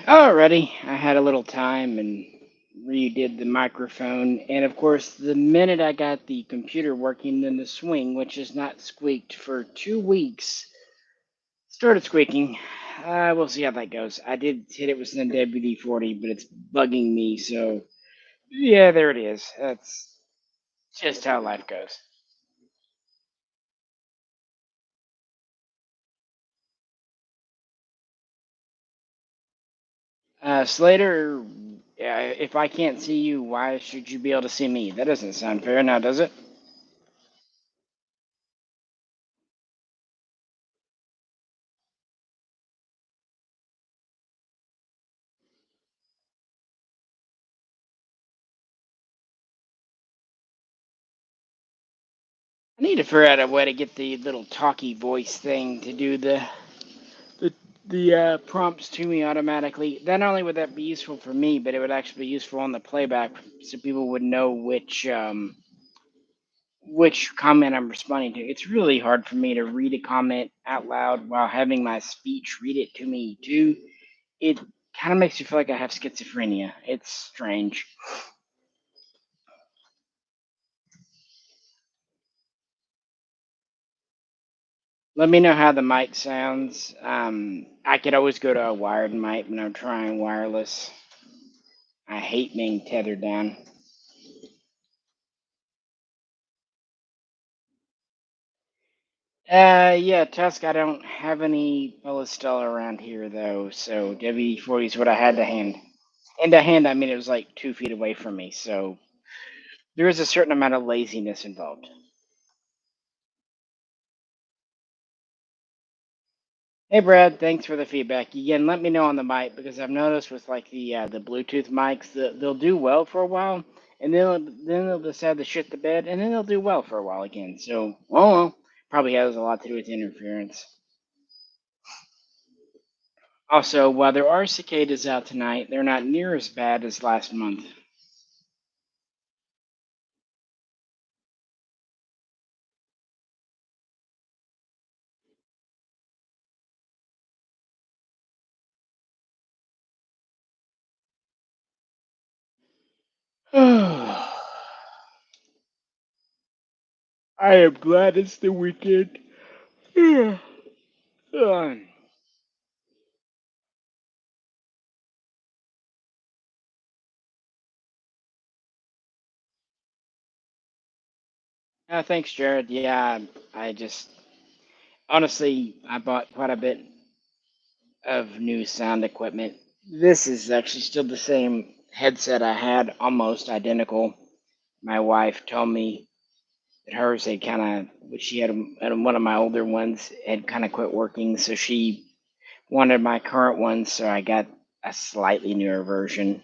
Alrighty, I had a little time and redid the microphone, and of course, the minute I got the computer working, then the swing, which has not squeaked for 2 weeks, started squeaking. We'll see how that goes. I did hit it with an WD-40, but it's bugging me, so yeah, there it is. That's just how life goes. Slater, if I can't see you, why should you be able to see me? That doesn't sound fair now, does it? I need to figure out a way to get the little talky voice thing to do the the prompts to me automatically. Not only would that be useful for me, but it would actually be useful on the playback, so people would know which comment I'm responding to. It's really hard for me to read a comment out loud while having my speech read it to me too. It kind of makes you feel like I have schizophrenia. It's strange. Let me know how the mic sounds. I could always go to a wired mic, but I'm trying wireless. I hate being tethered down. Yeah, Tusk, I don't have any Ballistella around here, though, so WD-40 is what I had to hand. And to hand, I mean, it was like 2 feet away from me, so there is a certain amount of laziness involved. Hey, Brad, thanks for the feedback. Again, let me know on the mic, because I've noticed with, like, the Bluetooth mics, they'll do well for a while, and then they'll decide to shit the bed, and then they'll do well for a while again. So, oh well, probably has a lot to do with interference. Also, while there are cicadas out tonight, they're not near as bad as last month. I am glad it's the weekend. Um, thanks, Jared. Yeah, I just honestly I bought quite a bit of new sound equipment. This is actually still the same headset I had, almost identical. My wife told me that hers had kind of, which she had one of my older ones had kind of quit working, so she wanted my current one, so I got a slightly newer version.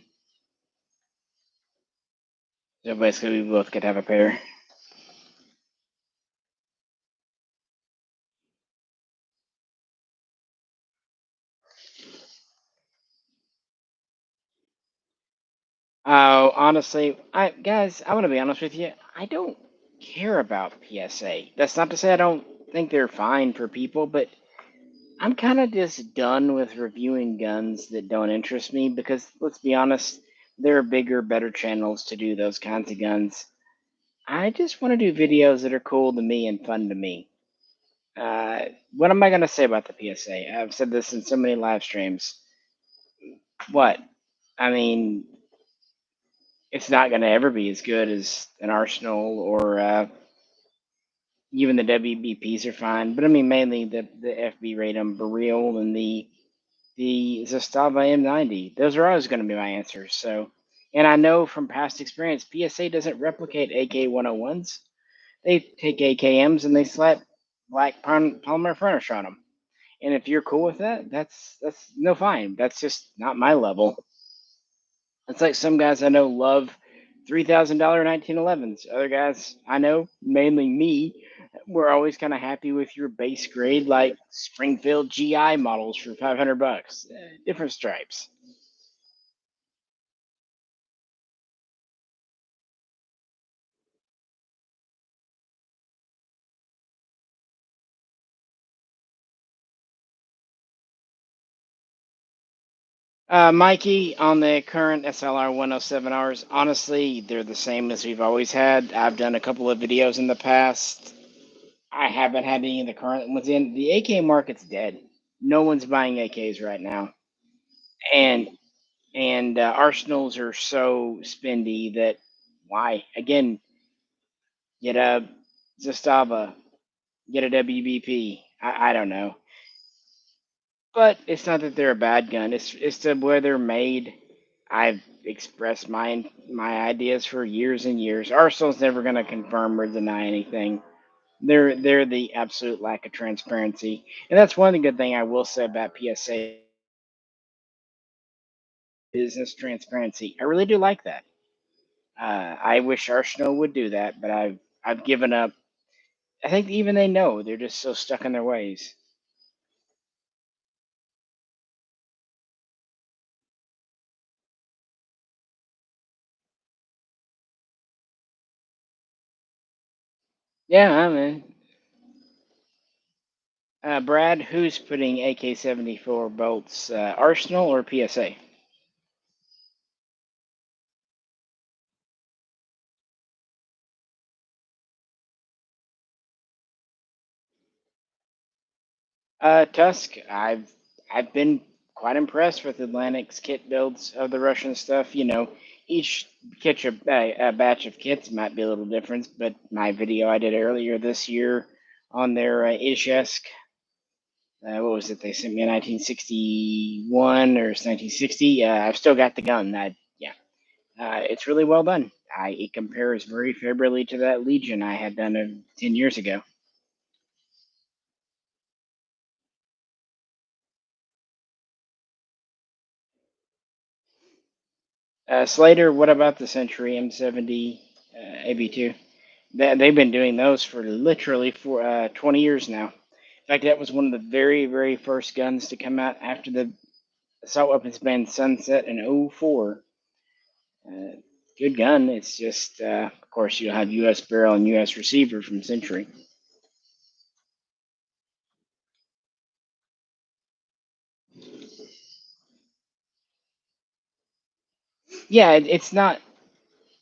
So basically, we both could have a pair. Honestly, I want to be honest with you. I don't care about PSA. That's not to say I don't think they're fine for people, but I'm kind of just done with reviewing guns that don't interest me because let's be honest, there are bigger, better channels to do those kinds of guns. I just want to do videos that are cool to me and fun to me. What am I going to say about the PSA? I've said this in so many live streams. What? I mean, it's not going to ever be as good as an Arsenal or even the WBPs are fine. But I mean, mainly the FB Ratum Baril and the Zastava M90. Those are always going to be my answers. So, and I know from past experience, PSA doesn't replicate AK 101s. They take AKMs and they slap black polymer furnish on them. And if you're cool with that, that's no fine. That's just not my level. It's like some guys I know love $3,000 1911s. Other guys I know, mainly me, we're always kind of happy with your base grade like Springfield GI models for $500. Different stripes. Mikey, on the current SLR 107Rs, honestly, they're the same as we've always had. I've done a couple of videos in the past. I haven't had any of the current ones in. The AK market's dead. No one's buying AKs right now, and arsenals are so spendy that why? Again, get a Zastava, get a WBP. I don't know, but it's not that they're a bad gun. It's the where they're made. I've expressed my ideas for years and years. Arsenal's never going to confirm or deny anything. They're the absolute lack of transparency, and that's one of the good thing I will say about PSA business transparency. I really do like that. I wish Arsenal would do that, but I've given up. I think even they know they're just so stuck in their ways. Yeah, I mean, Brad, who's putting AK-74 bolts? Arsenal or PSA? Tusk. I've been quite impressed with Atlantic's kit builds of the Russian stuff. You know, each a batch of kits might be a little different, but my video I did earlier this year on their Ishesk, what was it? They sent me a 1961 or 1960. I've still got the gun. Yeah, it's really well done. It compares very favorably to that Legion I had done 10 years ago. Slater, what about the Century M70 AB2? They've been doing those for literally for 20 years now. In fact, that was one of the very, very first guns to come out after the assault weapons ban sunset in '04. Uh, Good gun. It's just, of course, you have U.S. barrel and U.S. receiver from Century. Yeah, it's not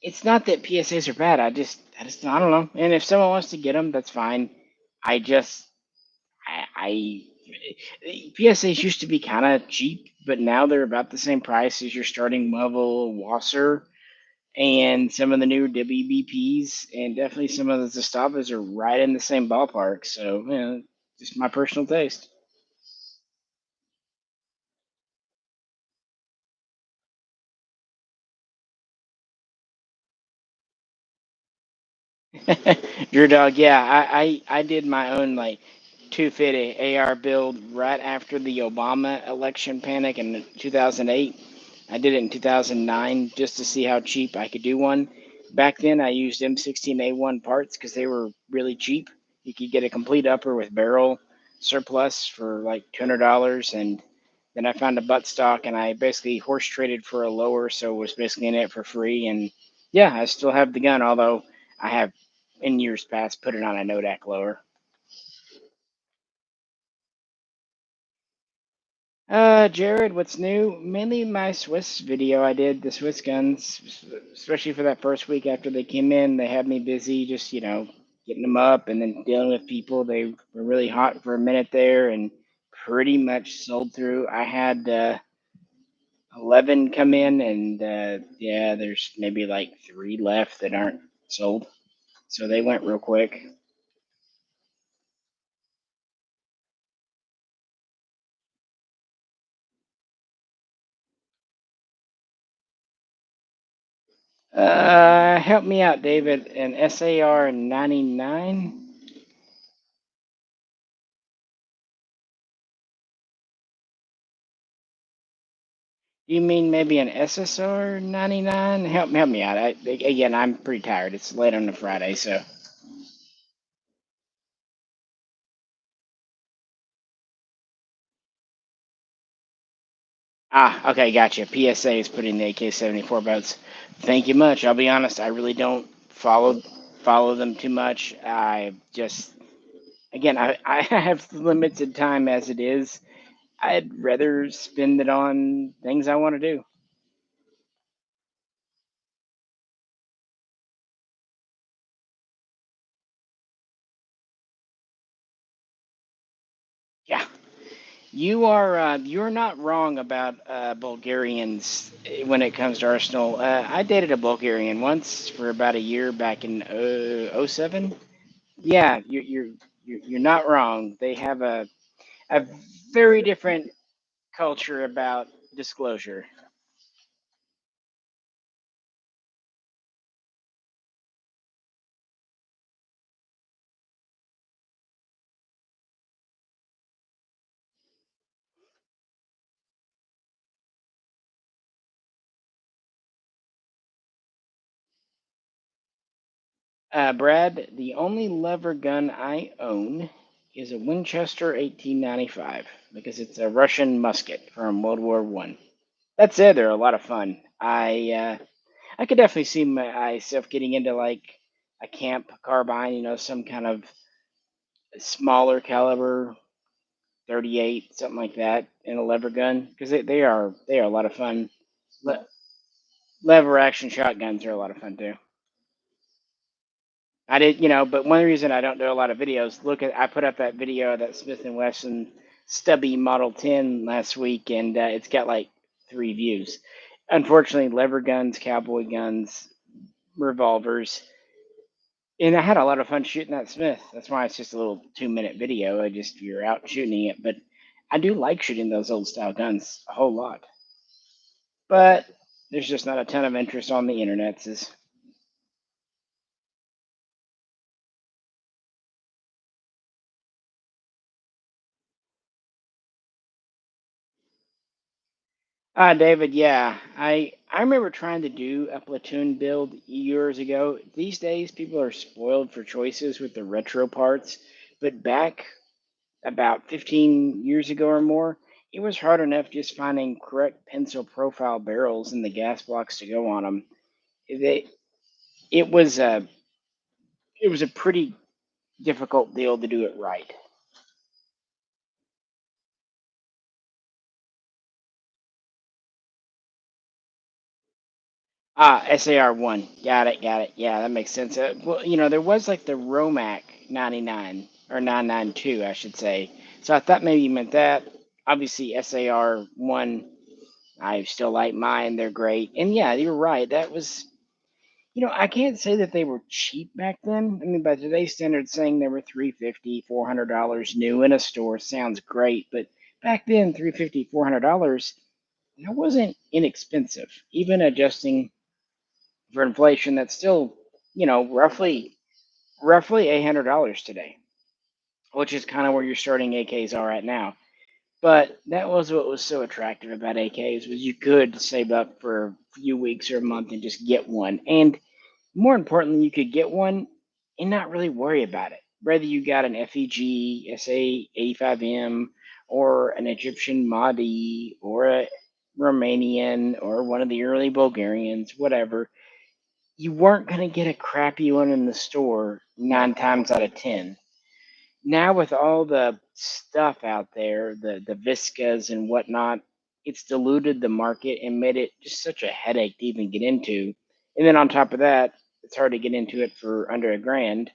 that PSAs are bad. I don't know. And if someone wants to get them, that's fine. I just, PSAs used to be kind of cheap, but now they're about the same price as your starting level Wasser and some of the newer WBPs, and definitely some of the Zastavas are right in the same ballpark. So, just my personal taste. Your dog, yeah, I did my own like 250 AR build right after the Obama election panic in 2008. I did it in 2009 just to see how cheap I could do one. Back then, I used M16A1 parts because they were really cheap. You could get a complete upper with barrel surplus for like $200, and then I found a buttstock and I basically horse traded for a lower, so was basically in it for free. And yeah, I still have the gun, although I have in years past put it on a Nodak lower. Jared, what's new? Mainly my Swiss video I did, the Swiss guns, especially for that first week after they came in. They had me busy just, getting them up and then dealing with people. They were really hot for a minute there and pretty much sold through. I had 11 come in, and yeah, there's maybe like three left that aren't sold. So they went real quick. Help me out, David. An SAR 99? You mean maybe an SSR 99? Help me out. Again, I'm pretty tired. It's late on a Friday, so. Ah, okay, gotcha. PSA is putting the AK-74 boats. Thank you much. I'll be honest, I really don't follow them too much. I just again, I have limited time as it is. I'd rather spend it on things I want to do. Yeah, you're not wrong about Bulgarians when it comes to Arsenal. I dated a Bulgarian once for about a year back in '07. Yeah, you're not wrong. They have a very different culture about disclosure. Brad, the only lever gun I own is a Winchester 1895 because it's a Russian musket from World War One. That said, they're a lot of fun. I could definitely see myself getting into like a camp carbine, some kind of smaller caliber 38, something like that, in a lever gun because they are a lot of fun. Le- Lever action shotguns are a lot of fun too. I did, but one reason I don't do a lot of videos, I put up that video of that Smith and Wesson stubby Model 10 last week, and it's got like 3 views. Unfortunately, lever guns, cowboy guns, revolvers, and I had a lot of fun shooting that Smith. That's why it's just a little 2-minute video. You're out shooting it, but I do like shooting those old style guns a whole lot. But there's just not a ton of interest on the internet. David, yeah. I remember trying to do a platoon build years ago. These days, people are spoiled for choices with the retro parts, but back about 15 years ago or more, it was hard enough just finding correct pencil profile barrels and the gas blocks to go on them. They, it was a it was a pretty difficult deal to do it right. SAR-1. Got it, got it. Yeah, that makes sense. Well, there was like the Romac 99 or 992, I should say. So I thought maybe you meant that. Obviously, SAR-1, I still like mine. They're great. And yeah, you're right. That was, I can't say that they were cheap back then. I mean, by today's standards, saying they were 350, $400 new in a store sounds great. But back then, 350, $400, that wasn't inexpensive. Even adjusting for inflation, that's still, roughly $800 today, which is kind of where your starting AKs are right now. But that was what was so attractive about AKs was you could save up for a few weeks or a month and just get one, and more importantly, you could get one and not really worry about it. Whether you got an FEG SA 85M or an Egyptian Mahdi or a Romanian or one of the early Bulgarians, whatever, you weren't going to get a crappy one in the store 9 times out of 10. Now, with all the stuff out there, the Viscas and whatnot, it's diluted the market and made it just such a headache to even get into. And then on top of that, it's hard to get into it for under a grand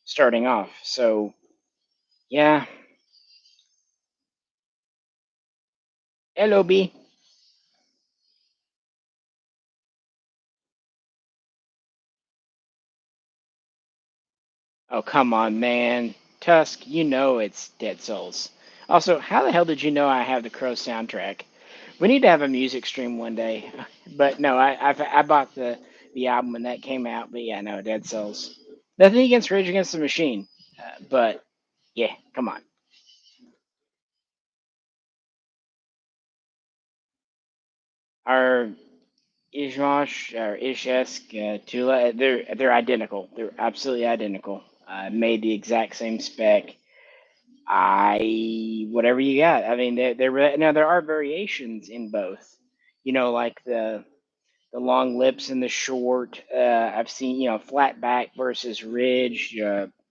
starting off. So, yeah, LOB. Oh, come on, man. Tusk, it's Dead Souls. Also, how the hell did you know I have the Crow soundtrack? We need to have a music stream one day. But no, I bought the album when that came out. But yeah, no, Dead Souls. Nothing against Rage Against the Machine, but yeah, come on. Our Ishmash or Ishesk, Tula, they're identical. They're absolutely identical. Made the exact same spec. Whatever you got. I mean, now there are variations in both. Like the long lips and the short. I've seen, flat back versus ridge,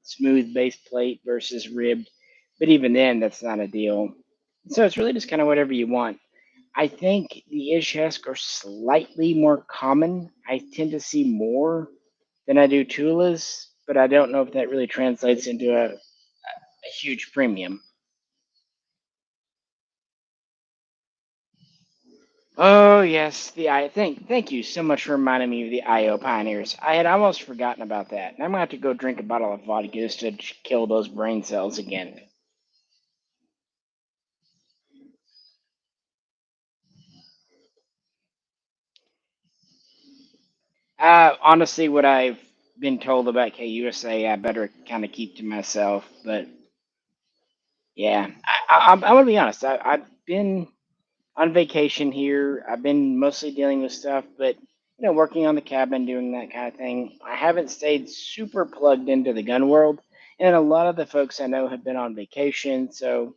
smooth base plate versus ribbed. But even then, that's not a deal. So it's really just kind of whatever you want. I think the Ishesque are slightly more common. I tend to see more than I do Tulas, but I don't know if that really translates into a huge premium. Oh yes, the I thank you so much for reminding me of the IO pioneers. I had almost forgotten about that. I'm gonna have to go drink a bottle of vodka just to kill those brain cells again. Honestly, what I've been told about KUSA, I better kind of keep to myself. But yeah, I'm gonna be honest. I've been on vacation here. I've been mostly dealing with stuff, but working on the cabin, doing that kind of thing. I haven't stayed super plugged into the gun world, and a lot of the folks I know have been on vacation, so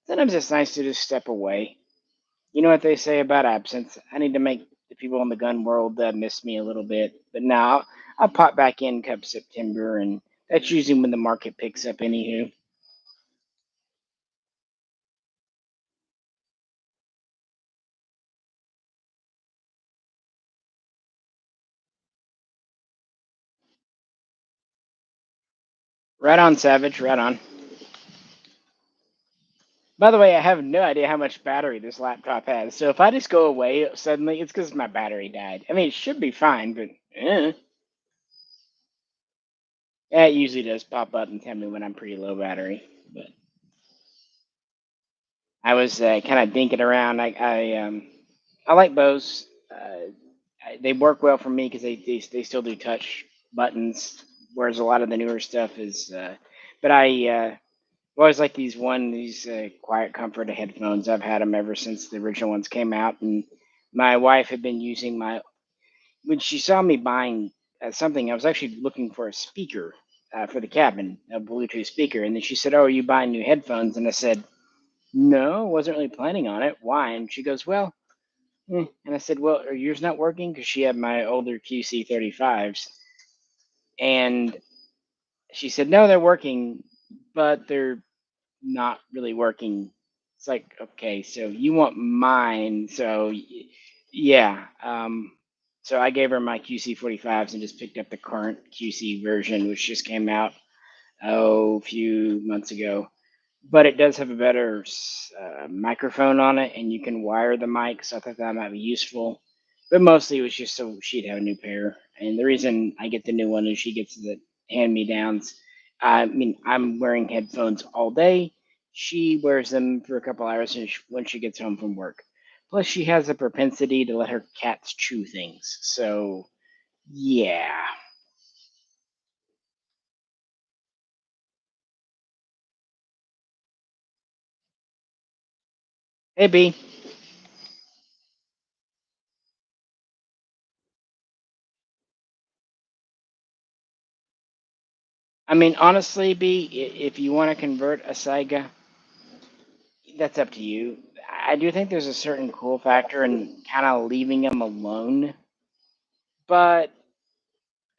sometimes it's nice to just step away. You know what they say about absence? I need to make the people in the gun world miss me a little bit, but now I'll pop back in come September, and that's usually when the market picks up. Anywho, right on, Savage, right on. By the way, I have no idea how much battery this laptop has. So if I just go away suddenly, it's because my battery died. I mean, it should be fine, but it usually does pop up and tell me when I'm pretty low battery. But I was kind of dinking around. I like bows. They work well for me because they still do touch buttons, whereas a lot of the newer stuff is. But I always like these quiet comfort headphones. I've had them ever since the original ones came out, and my wife had been using my when she saw me buying something. I was actually looking for a speaker for the cabin, a Bluetooth speaker, and then she said, "Oh, are you buying new headphones?" And I said, "No, wasn't really planning on it. Why?" And she goes, "Well." And I said, "Well, are yours not working?" Because she had my older QC 35s, and she said, "No, they're working, but they're not really working." It's like, okay, so you want mine. So yeah. So I gave her my QC 45s and just picked up the current QC version, which just came out, a few months ago. But it does have a better microphone on it, and you can wire the mic, so I thought that might be useful. But mostly it was just so she'd have a new pair. And the reason I get the new one is she gets the hand me downs. I mean, I'm wearing headphones all day. She wears them for a couple hours when she gets home from work. Plus, she has a propensity to let her cats chew things. So, yeah. Hey, B. I mean, honestly, B, if you want to convert a Saiga, that's up to you. I do think there's a certain cool factor in kind of leaving them alone, but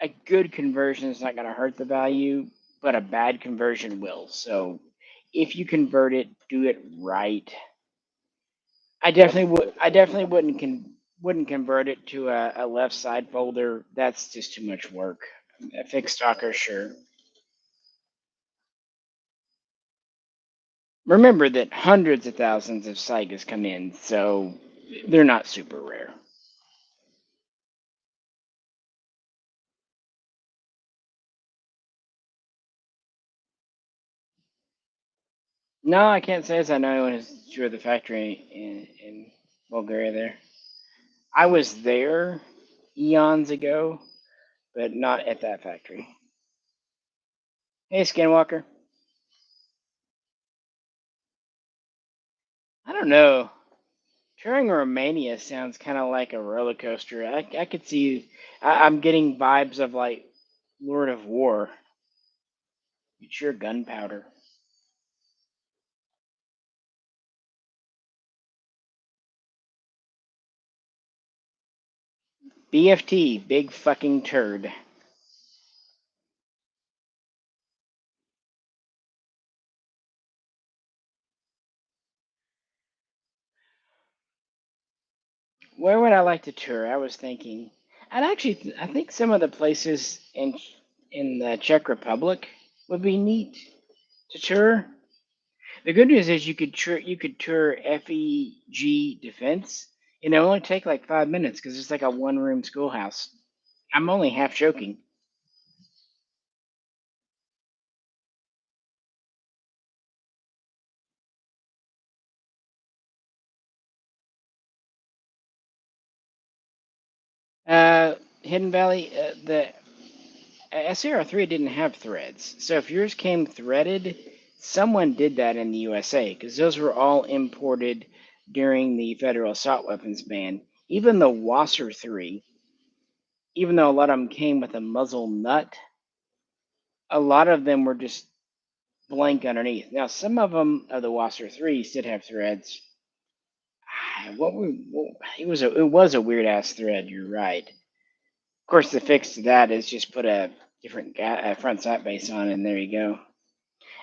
a good conversion is not going to hurt the value, but a bad conversion will. So if you convert it, do it right. I definitely would. I definitely wouldn't convert it to a left side folder. That's just too much work. A fixed stalker, sure. Remember that hundreds of thousands of Saigas come in, so they're not super rare. No, I can't say as I know anyone who's sure of the factory in Bulgaria there. I was there eons ago, but not at that factory. Hey, Skinwalker. I don't know. Touring Romania sounds kind of like a roller coaster. I could see. I'm getting vibes of like Lord of War. It's your gunpowder. BFT, big fucking turd. Where would I like to tour? I was thinking. I think some of the places in the Czech Republic would be neat to tour. The good news is you could tour FEG Defense, and it'll only take like 5 minutes because it's like a one room schoolhouse. I'm only half joking. Hidden Valley, the SAR-3 didn't have threads, so if yours came threaded, someone did that in the USA because those were all imported during the federal assault weapons ban. Even the Wasser 3, even though a lot of them came with a muzzle nut, a lot of them were just blank underneath. Now, some of them of the Wasser 3s did have threads. It was a weird ass thread. You're right. Of course, the fix to that is just put a different front sight base on, and there you go.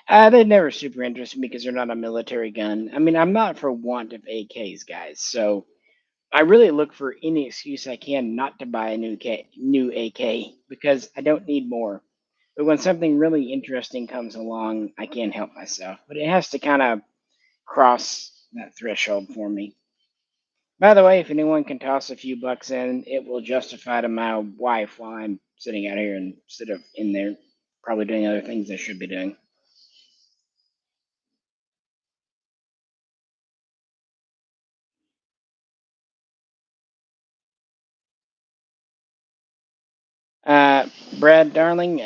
They never super interested me because they're not a military gun. I mean, I'm not for want of AKs, guys. So I really look for any excuse I can not to buy a new AK because I don't need more. But when something really interesting comes along, I can't help myself. But it has to kind of cross that threshold for me. By the way, if anyone can toss a few bucks in, it will justify to my wife while I'm sitting out here instead of in there, probably doing other things I should be doing. Uh, Brad, darling,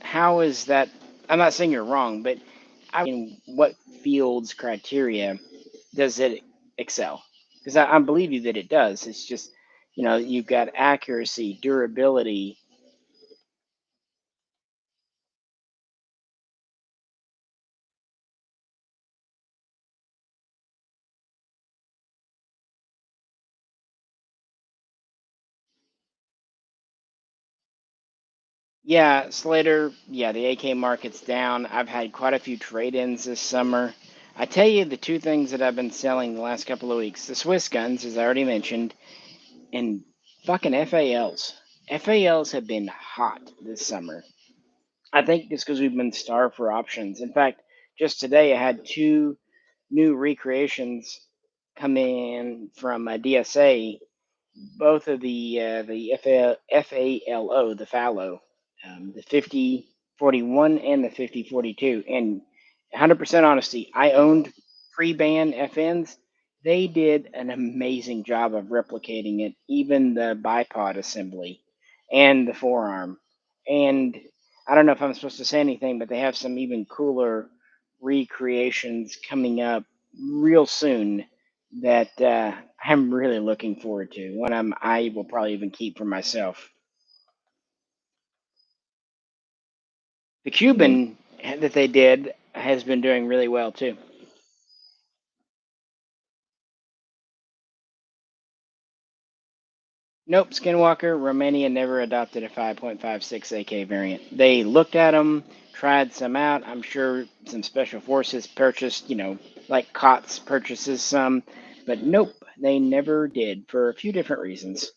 how is that? I'm not saying you're wrong, but in what fields criteria does it excel? Because I believe you that it does. It's just, you've got accuracy, durability. Yeah, Slater, yeah, the AK market's down. I've had quite a few trade-ins this summer. I tell you the two things that I've been selling the last couple of weeks, the Swiss guns, as I already mentioned, and fucking FALs. FALs have been hot this summer. I think it's because we've been starved for options. In fact, just today I had two new recreations come in from DSA, both of the FALO, the fallow, the 5041 and the 5042. And 100% honesty, I owned pre-ban FNs. They did an amazing job of replicating it, even the bipod assembly and the forearm. And I don't know if I'm supposed to say anything, but they have some even cooler recreations coming up real soon that I'm really looking forward to. One I will probably even keep for myself. The Cuban that they did has been doing really well too. Nope, Skinwalker, Romania never adopted a 5.56 AK variant. They looked at them, tried some out. I'm sure some special forces purchased, like COTS purchases some, but nope, they never did for a few different reasons.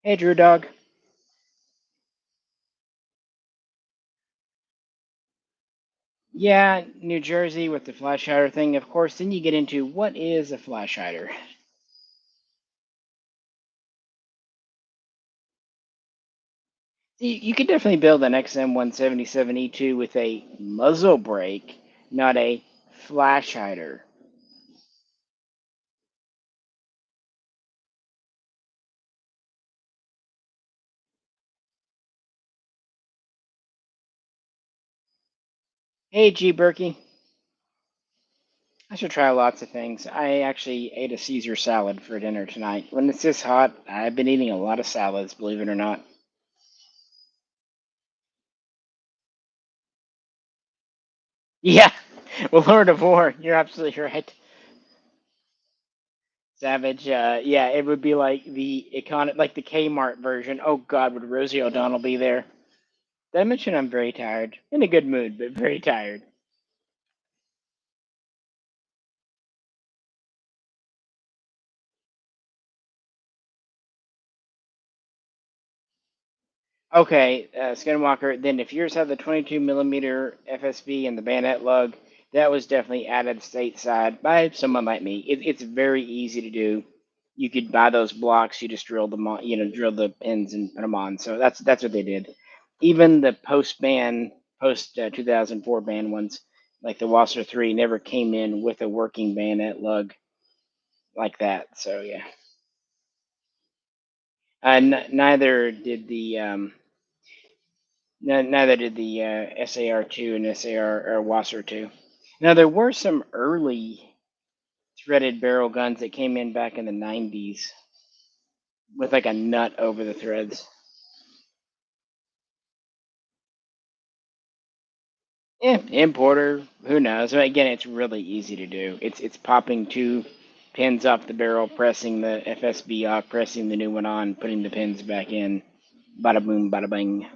Hey, Drew Dog. Yeah, New Jersey with the flash hider thing, of course. Then you get into what is a flash hider. You could definitely build an XM177E2 with a muzzle brake, not a flash hider. Hey, G Berkey. I should try lots of things. I actually ate a Caesar salad for dinner tonight. When it's this hot, I've been eating a lot of salads, believe it or not. Yeah, well, Lord of War, you're absolutely right. Savage, yeah, it would be like like the Kmart version. Oh God, would Rosie O'Donnell be there? Did I mention I'm very tired? In a good mood, but very tired. Okay, Skinwalker. Then if yours had the 22 millimeter FSB and the bayonet lug, that was definitely added stateside by someone like me. It's very easy to do. You could buy those blocks. You just drill them on, drill the pins and put them on. So that's what they did. Even the post 2004 ban ones, like the Wasser 3, never came in with a working bayonet lug like that. So yeah, neither did the neither did the SAR2 and SAR or Wasser 2. Now there were some early threaded barrel guns that came in back in the 90s with like a nut over the threads. Yeah, importer, who knows? But again, it's really easy to do. It's popping two pins off the barrel, pressing the FSB off, pressing the new one on, putting the pins back in. Bada boom, bada bing.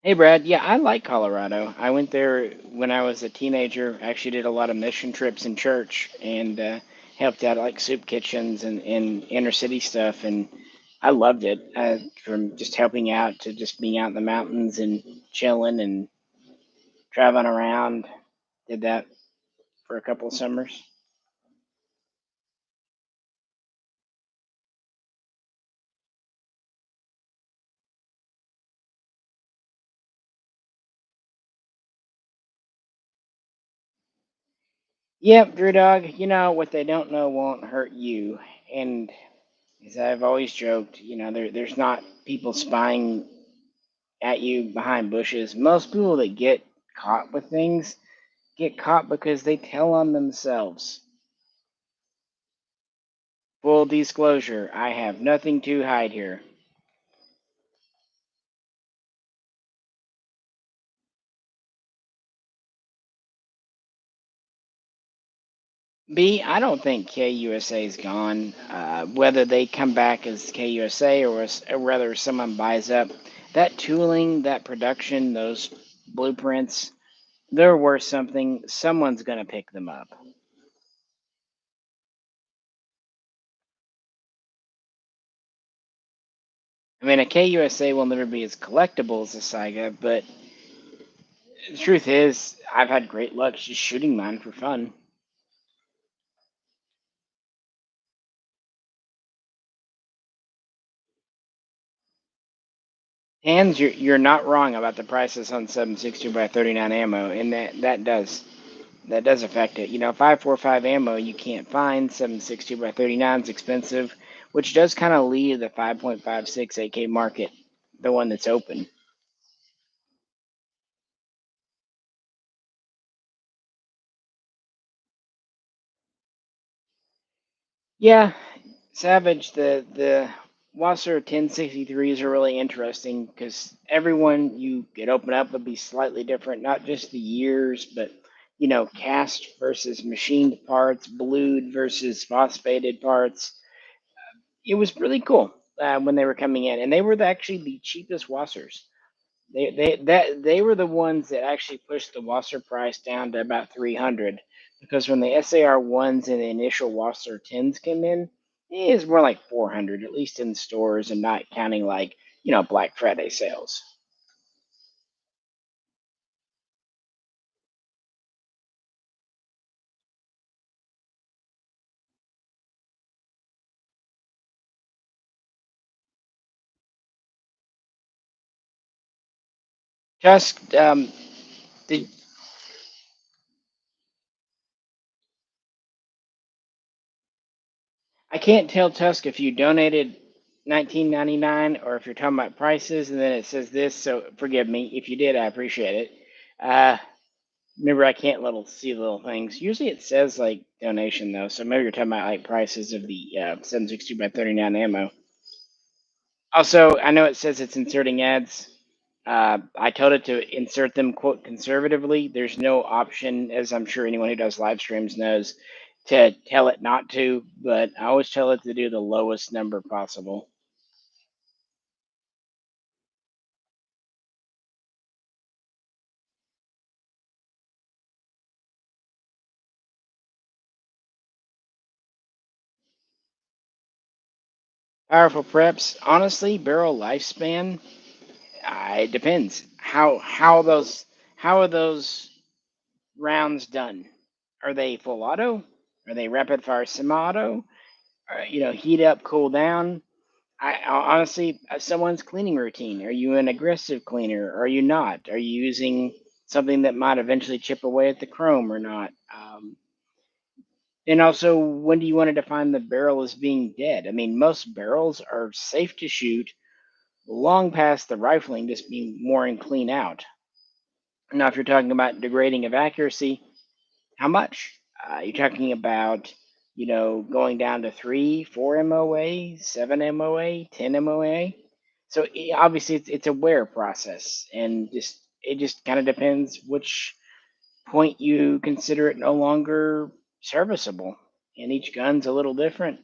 Hey Brad, yeah, I like Colorado. I went there when I was a teenager. Actually, did a lot of mission trips in church and helped out at, like soup kitchens and inner city stuff, and I loved it. From just helping out to just being out in the mountains and chilling and traveling around. Did that for a couple of summers. Yep, Drew Dog. You know what they don't know won't hurt you, and as I've always joked, there's not people spying at you behind bushes. Most people that get caught with things get caught because they tell on themselves. Full disclosure, I have nothing to hide here. B, I don't think KUSA is gone. Whether they come back as KUSA or whether someone buys up that tooling, that production, those blueprints, they're worth something. Someone's going to pick them up. I mean, a KUSA will never be as collectible as a Saiga, but the truth is, I've had great luck just shooting mine for fun. And you're not wrong about the prices on 7.62 by 39 ammo, and that does affect it. 5.45 ammo you can't find. 7.62 by 39 is expensive, which does kind of leave the 5.56 AK market, the one that's open. Yeah, Savage, the Wasser 1063s are really interesting because everyone you could open up would be slightly different, not just the years, but cast versus machined parts, blued versus phosphated parts. It was really cool when they were coming in, and they were actually the cheapest Wassers. They were the ones that actually pushed the Wasser price down to about 300 because when the SAR ones and the initial Wasser 10s came in, it was more like 400, at least in stores and not counting like Black Friday sales. Tusk, did, I can't tell Tusk if you donated 19.99 or if you're talking about prices and then it says this. So forgive me if you did. I appreciate it. Uh, Remember, I can't see little things. Usually it says like donation though, so maybe you're talking about like prices of the 7.62 by 39 ammo. Also, I know it says it's inserting ads. I told it to insert them quote conservatively. There's no option, as I'm sure anyone who does live streams knows, to tell it not to. But I always tell it to do the lowest number possible. Powerful preps. Honestly, barrel lifespan. It depends. How are those rounds done? Are they full auto? Are they rapid fire semi-auto? Heat up, cool down. Honestly, someone's cleaning routine. Are you an aggressive cleaner? Are you not? Are you using something that might eventually chip away at the chrome or not? And also, when do you want to define the barrel as being dead? I mean, most barrels are safe to shoot long past the rifling, just being more and clean out. Now, if you're talking about degrading of accuracy, how much? You're talking about, going down to 3, 4 MOA, 7 MOA, 10 MOA. So obviously, it's a wear process, and it just kind of depends which point you consider it no longer serviceable. And each gun's a little different.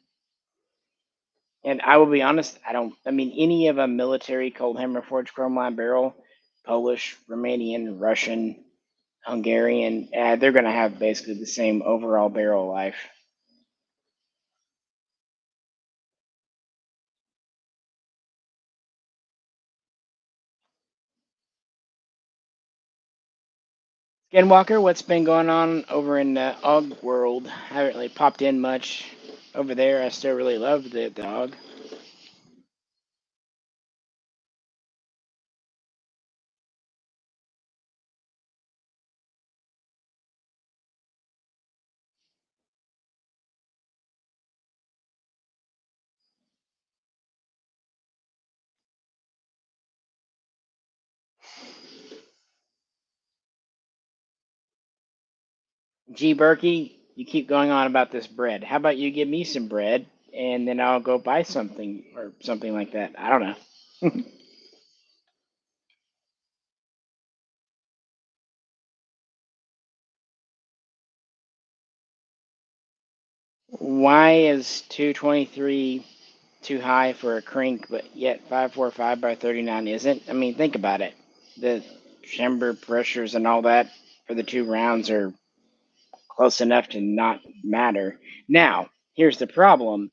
And I will be honest, I don't. I mean, any of a military cold hammer forged chrome line barrel, Polish, Romanian, Russian, Hungarian, they're going to have basically the same overall barrel life. Skinwalker, what's been going on over in the AUG world? I haven't really popped in much over there. I still really love the AUG. G Berkey, you keep going on about this bread. How about you give me some bread and then I'll go buy something or something like that? I don't know. Why is 223 too high for a crink, but yet 545 by 39 isn't? I mean, think about it. The chamber pressures and all that for the two rounds are close enough to not matter. Now, here's the problem.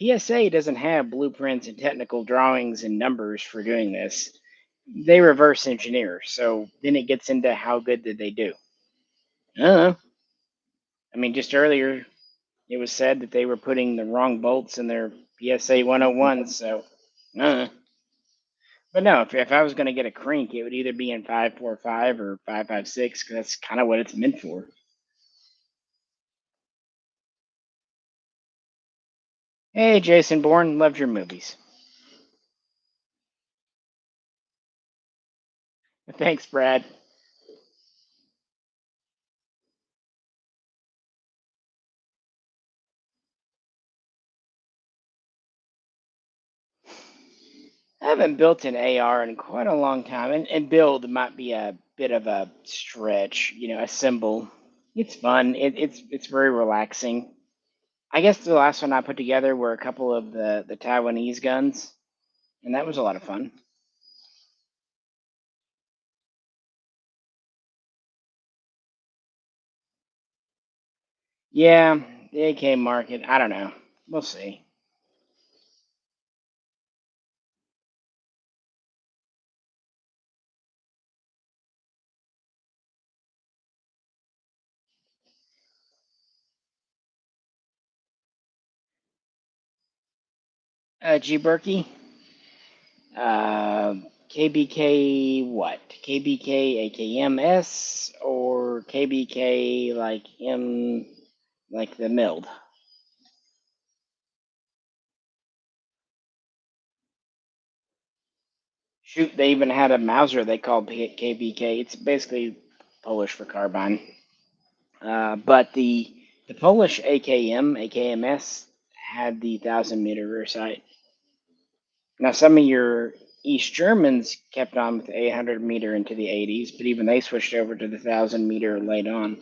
PSA doesn't have blueprints and technical drawings and numbers for doing this. They reverse engineer, so then it gets into how good did they do. Uh, I mean, just earlier it was said that they were putting the wrong bolts in their PSA 101, so. Uh, but no, if I was going to get a crink, it would either be in 545 or 556, because that's kind of what it's meant for. Hey, Jason Bourne, loved your movies. Thanks, Brad. I haven't built an AR in quite a long time, and build might be a bit of a stretch. Assemble. It's fun. It's very relaxing. I guess the last one I put together were a couple of the Taiwanese guns, and that was a lot of fun. Yeah, the AK market. I don't know. We'll see. G Berkey. Uh, KBK what? KBK AKMS or KBK like M like the mild? Shoot, they even had a Mauser they called KBK. It's basically Polish for carbine. But the Polish AKMS had the 1,000 meter rear sight. Now some of your East Germans kept on with the 800 meter into the 80s, but even they switched over to the 1,000 meter late on.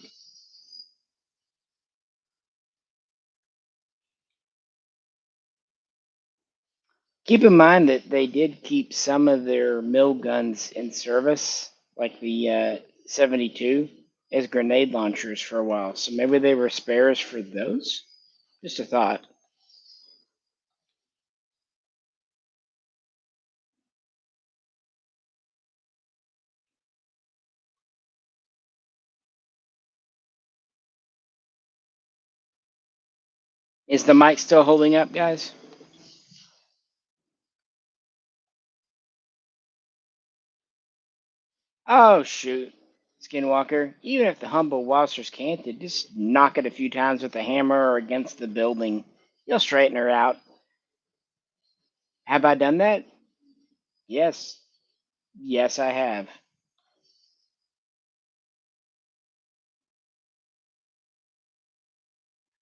Keep in mind that they did keep some of their mill guns in service, like the 72, as grenade launchers for a while. So maybe they were spares for those? Just a thought. Is the mic still holding up, guys? Oh, shoot. Skinwalker, even if the humble Walster's canted, just knock it a few times with a hammer or against the building. You'll straighten her out. Have I done that? Yes. Yes, I have.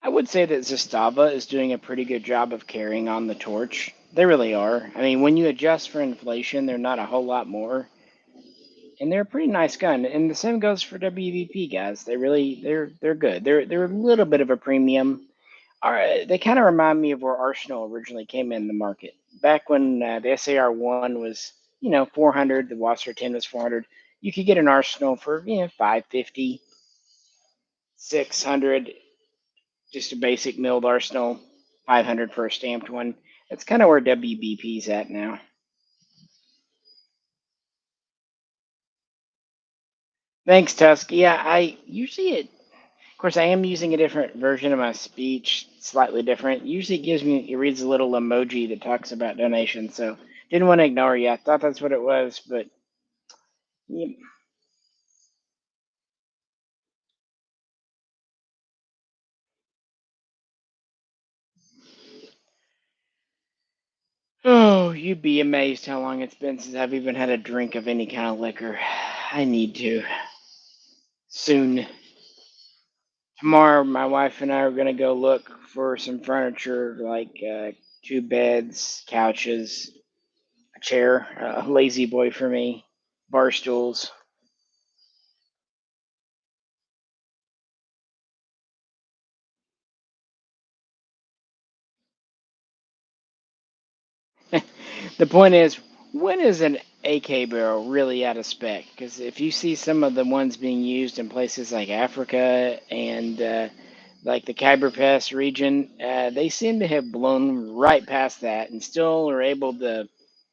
I would say that Zastava is doing a pretty good job of carrying on the torch. They really are. I mean, when you adjust for inflation, they're not a whole lot more, and they're a pretty nice gun. And the same goes for WVP guys. They're good. They're a little bit of a premium. They kind of remind me of where Arsenal originally came in the market back when the SAR one was 400, the Wasser 10 was 400. You could get an Arsenal for 550, 600, just a basic milled Arsenal, 500 for a stamped one. That's kind of where WBP's at now. Thanks, Tusk. Yeah, I usually it. Of course, I am using a different version of my speech, slightly different. Usually, it reads a little emoji that talks about donations. So, didn't want to ignore you. I thought that's what it was, but yeah. Oh, you'd be amazed how long it's been since I've even had a drink of any kind of liquor. I need to soon. Tomorrow, my wife and I are going to go look for some furniture like two beds, couches, a chair, a lazy boy for me, bar stools. The point is, when is an AK barrel really out of spec? Because if you see some of the ones being used in places like Africa and like the Khyber Pass region, they seem to have blown right past that and still are able to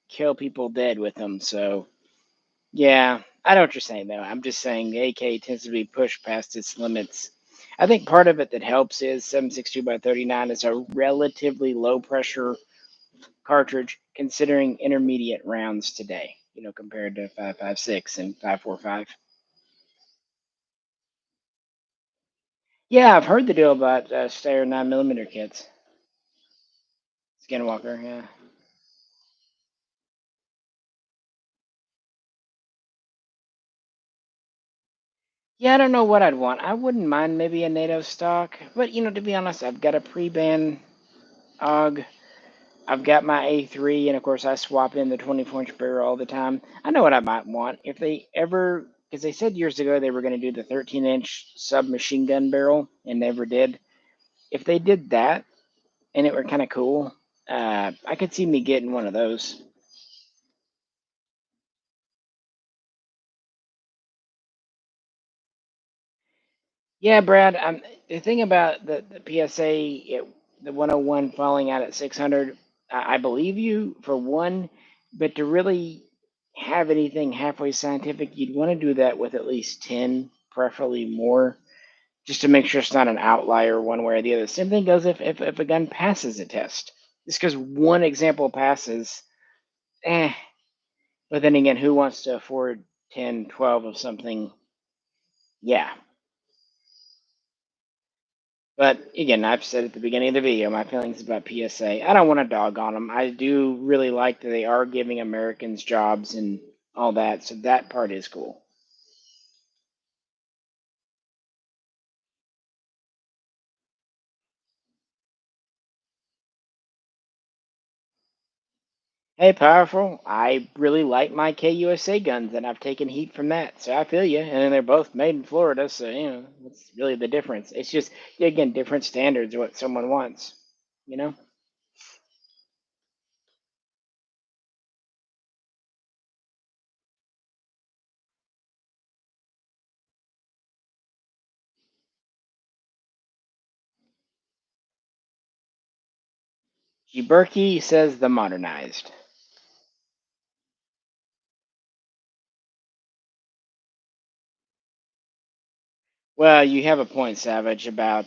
kill people dead with them. So, yeah, I know what you're saying, though. I'm just saying the AK tends to be pushed past its limits. I think part of it that helps is 7.62 by 39 is a relatively low pressure cartridge considering intermediate rounds today, compared to 5.56 and 5.45. Yeah, I've heard the deal about Steyr 9mm kits. Skinwalker, yeah. Yeah, I don't know what I'd want. I wouldn't mind maybe a NATO stock, but to be honest, I've got a pre-ban AUG. I've got my A3, and of course, I swap in the 24-inch barrel all the time. I know what I might want if they ever, because they said years ago they were going to do the 13-inch submachine gun barrel, and never did. If they did that, and it were kind of cool. I could see me getting one of those. Yeah, Brad. The thing about the PSA, the 101 falling out at 600, I believe you for one, but to really have anything halfway scientific, you'd want to do that with at least 10, preferably more, just to make sure it's not an outlier one way or the other. Same thing goes if a gun passes a test. Just because one example passes, eh, but then again, who wants to afford 10, 12 of something? Yeah. But again, I've said at the beginning of the video my feelings about PSA. I don't want to dog on them. I do really like that they are giving Americans jobs and all that, so that part is cool. Hey, powerful. I really like my KUSA guns, and I've taken heat from that, so I feel you. And they're both made in Florida, so that's really the difference. It's just again different standards of what someone wants. You know. Berkey says the modernized. Well, you have a point, Savage, about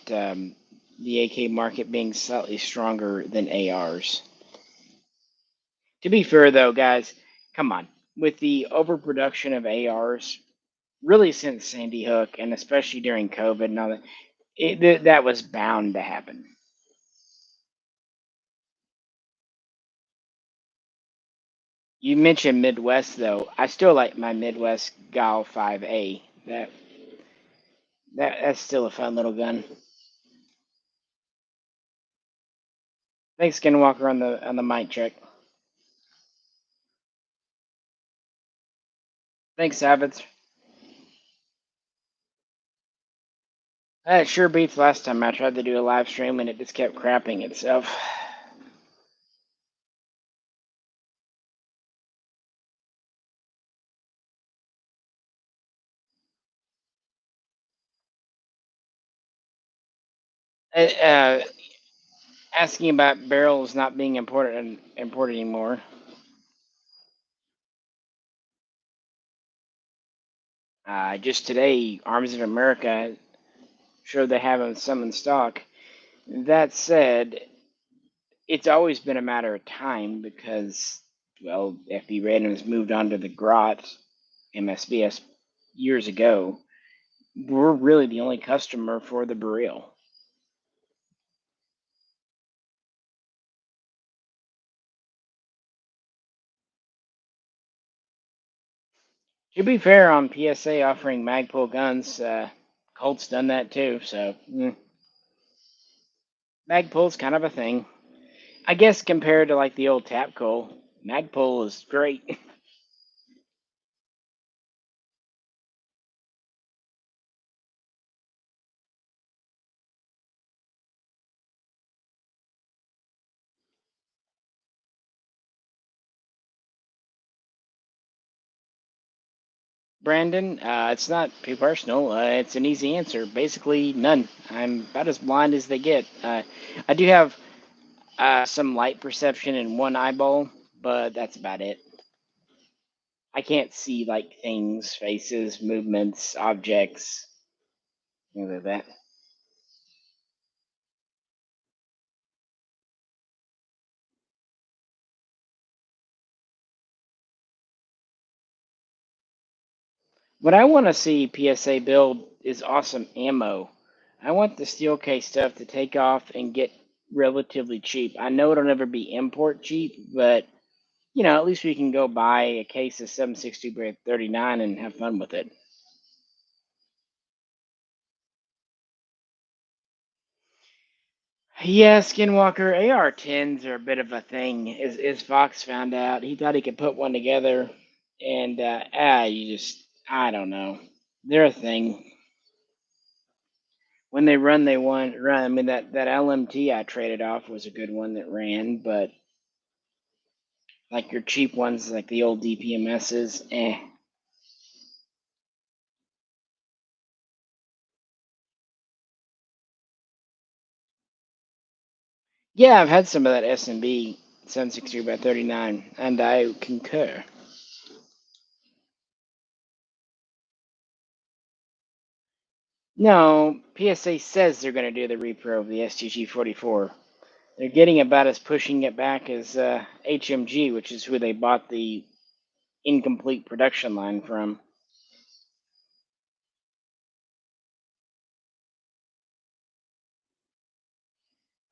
the AK market being slightly stronger than ARs. To be fair, though, guys, come on. With the overproduction of ARs, really since Sandy Hook, and especially during COVID and all that, that was bound to happen. You mentioned Midwest, though. I still like my Midwest Gal 5A. That's still a fun little gun. Thanks, Skinwalker, on the mic check. Thanks, Savage. It sure beats last time I tried to do a live stream and it just kept crapping itself. Uh, Asking about barrels not being imported anymore. Just today, Arms of America showed they have some in stock. That said, it's always been a matter of time because, well, FB Randoms moved on to the Grot MSBS years ago. We're really the only customer for the Burrell. To be fair, on PSA offering Magpul guns, Colt's done that too, so Magpul's kind of a thing. I guess compared to like the old Tapco, Magpul is great. Brandon, it's not too personal. It's an easy answer. Basically, none. I'm about as blind as they get. I do have some light perception in one eyeball, but that's about it. I can't see like things, faces, movements, objects, things like that. What I want to see PSA build is awesome ammo. I want the steel case stuff to take off and get relatively cheap. I know it'll never be import cheap, but at least we can go buy a case of 7.62 by 39 and have fun with it. Yeah, Skinwalker, AR-10s are a bit of a thing. As Fox found out, he thought he could put one together, and I don't know. They're a thing. When they run, they want run. I mean, that LMT I traded off was a good one that ran, but like your cheap ones, like the old DPMSs, eh. Yeah, I've had some of that S&B 7.62 by 39, and I concur. No, PSA says they're going to do the repro of the STG 44. They're getting about as pushing it back as HMG, which is who they bought the incomplete production line from.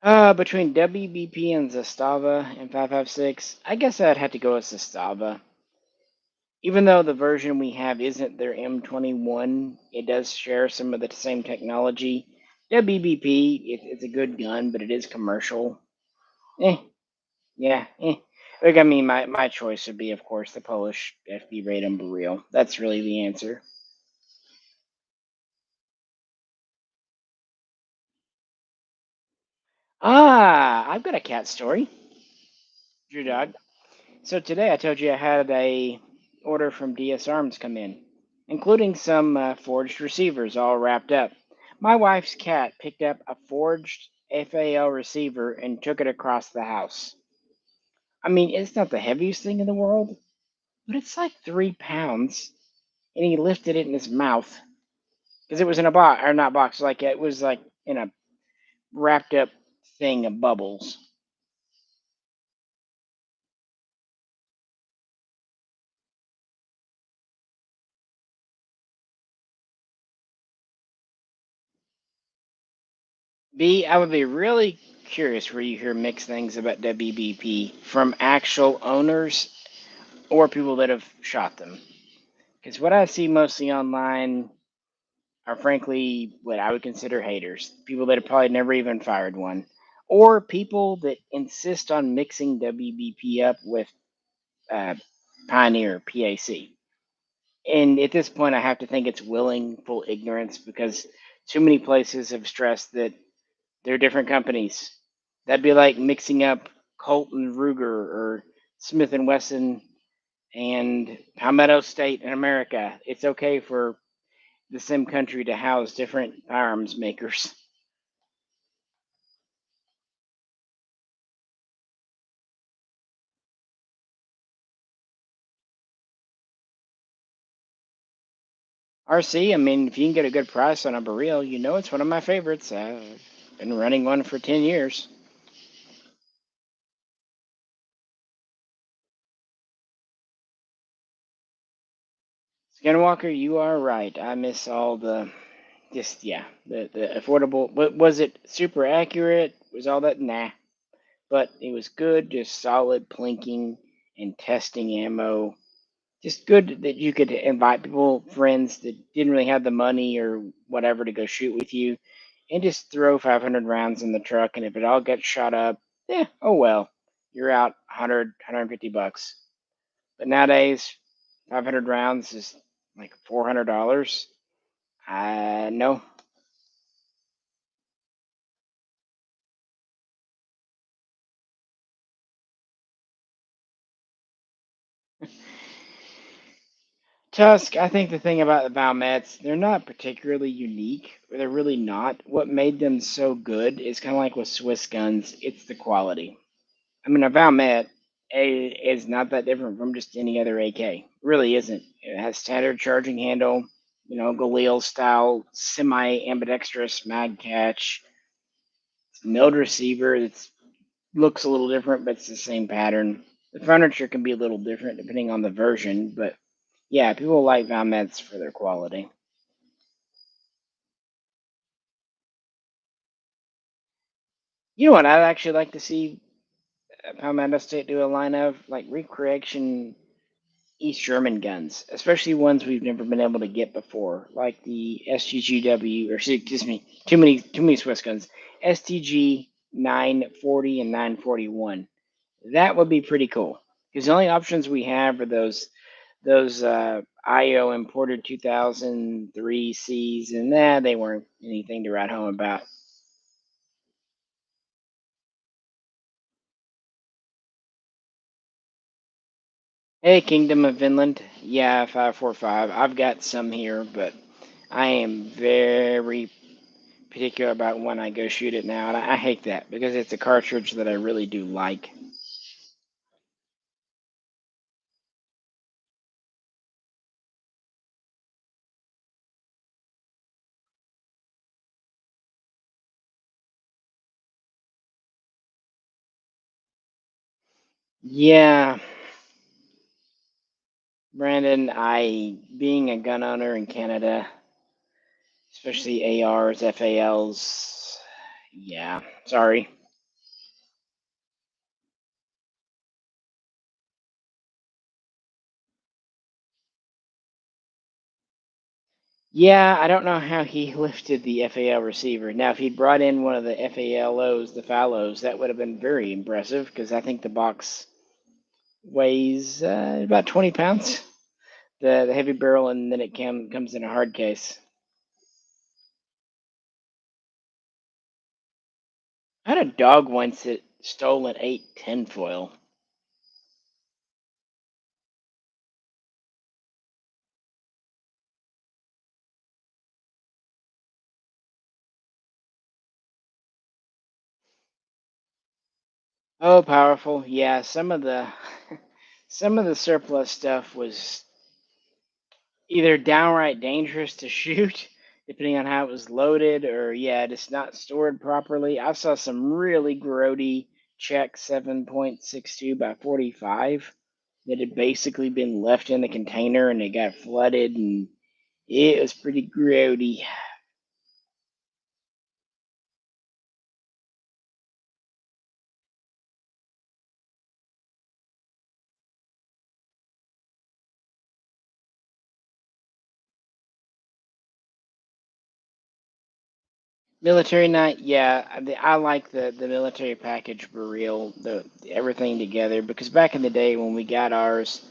Between WBP and Zastava and 5.56, I guess I'd have to go with Zastava. Even though the version we have isn't their M21, it does share some of the same technology. WBP, it's a good gun, but it is commercial. Eh, yeah, eh. Look, I mean, my choice would be, of course, the Polish FB Radom Burrell. That's really the answer. I've got a cat story. Drew Dog. So today I told you I had a order from DS Arms come in, including some forged receivers all wrapped up. My wife's cat picked up a forged FAL receiver and took it across the house. I mean, it's not the heaviest thing in the world, but it's like 3 pounds, and he lifted it in his mouth because it was in a box, or not box, like it was like in a wrapped up thing of bubbles. B, I would be really curious where you hear mixed things about WBP from actual owners or people that have shot them. Because what I see mostly online are frankly what I would consider haters. People that have probably never even fired one. Or people that insist on mixing WBP up with uh, Pioneer PAC. And at this point, I have to think it's willful ignorance because too many places have stressed that they're different companies. That'd be like mixing up Colt and Ruger or Smith and Wesson and Palmetto State in America. It's okay for the same country to house different firearms makers. RC, I mean, if you can get a good price on a barrel, you know it's one of my favorites. I've been running one for 10 years. Skinwalker, you are right. I miss all the, just, yeah, the affordable. What was it? Super accurate? Was all that? Nah. But it was good, just solid plinking and testing ammo. Just good that you could invite people, friends that didn't really have the money or whatever to go shoot with you, and just throw 500 rounds in the truck. And if it all gets shot up, yeah, oh well, you're out 100, $150. But nowadays, 500 rounds is like $400. No. Tusk, I think the thing about the Valmets, they're not particularly unique. They're really not. What made them so good is kind of like with Swiss guns, it's the quality. I mean, a Valmet is not that different from just any other AK. Really isn't. It has standard charging handle, Galil style, semi ambidextrous mag catch, milled receiver. It looks a little different, but it's the same pattern. The furniture can be a little different depending on the version, but yeah, people like Valmets for their quality. You know what I'd actually like to see Palmetto State do a line of? Like recreation East German guns, especially ones we've never been able to get before, like the STGW, or excuse me, too many Swiss guns, STG 940 and 941. That would be pretty cool because the only options we have are those IO imported 2003 Cs, and they weren't anything to write home about. Hey, Kingdom of Vinland. Yeah, 545. I've got some here, but I am very particular about when I go shoot it now, and I hate that because it's a cartridge that I really do like. Yeah, Brandon, I being a gun owner in Canada, especially ARs, FALs, yeah, sorry. Yeah, I don't know how he lifted the FAL receiver. Now, if he'd brought in one of the FALOs, the Fallows, that would have been very impressive because I think the box weighs about 20 pounds, the heavy barrel, and then it comes in a hard case. I had a dog once that stole an 810 foil. Oh, powerful. Yeah, some of the some of the surplus stuff was either downright dangerous to shoot depending on how it was loaded, or yeah, just not stored properly. I saw some really grody Czech 7.62 by 45 that had basically been left in the container and it got flooded, and it was pretty grody. Military night, yeah, I like the military package for real, the everything together, because back in the day when we got ours,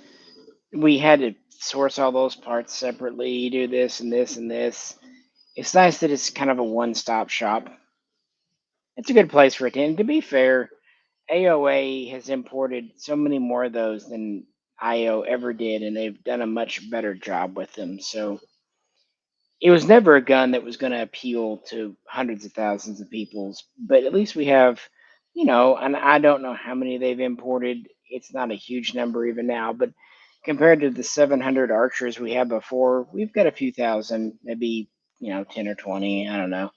we had to source all those parts separately, do this and this and this. It's nice that it's kind of a one-stop shop. It's a good place for it. And to be fair, AOA has imported so many more of those than IO ever did, and they've done a much better job with them. So it was never a gun that was going to appeal to hundreds of thousands of people, but at least we have, and I don't know how many they've imported. It's not a huge number even now, but compared to the 700 archers we had before, we've got a few thousand, maybe, 10 or 20, I don't know.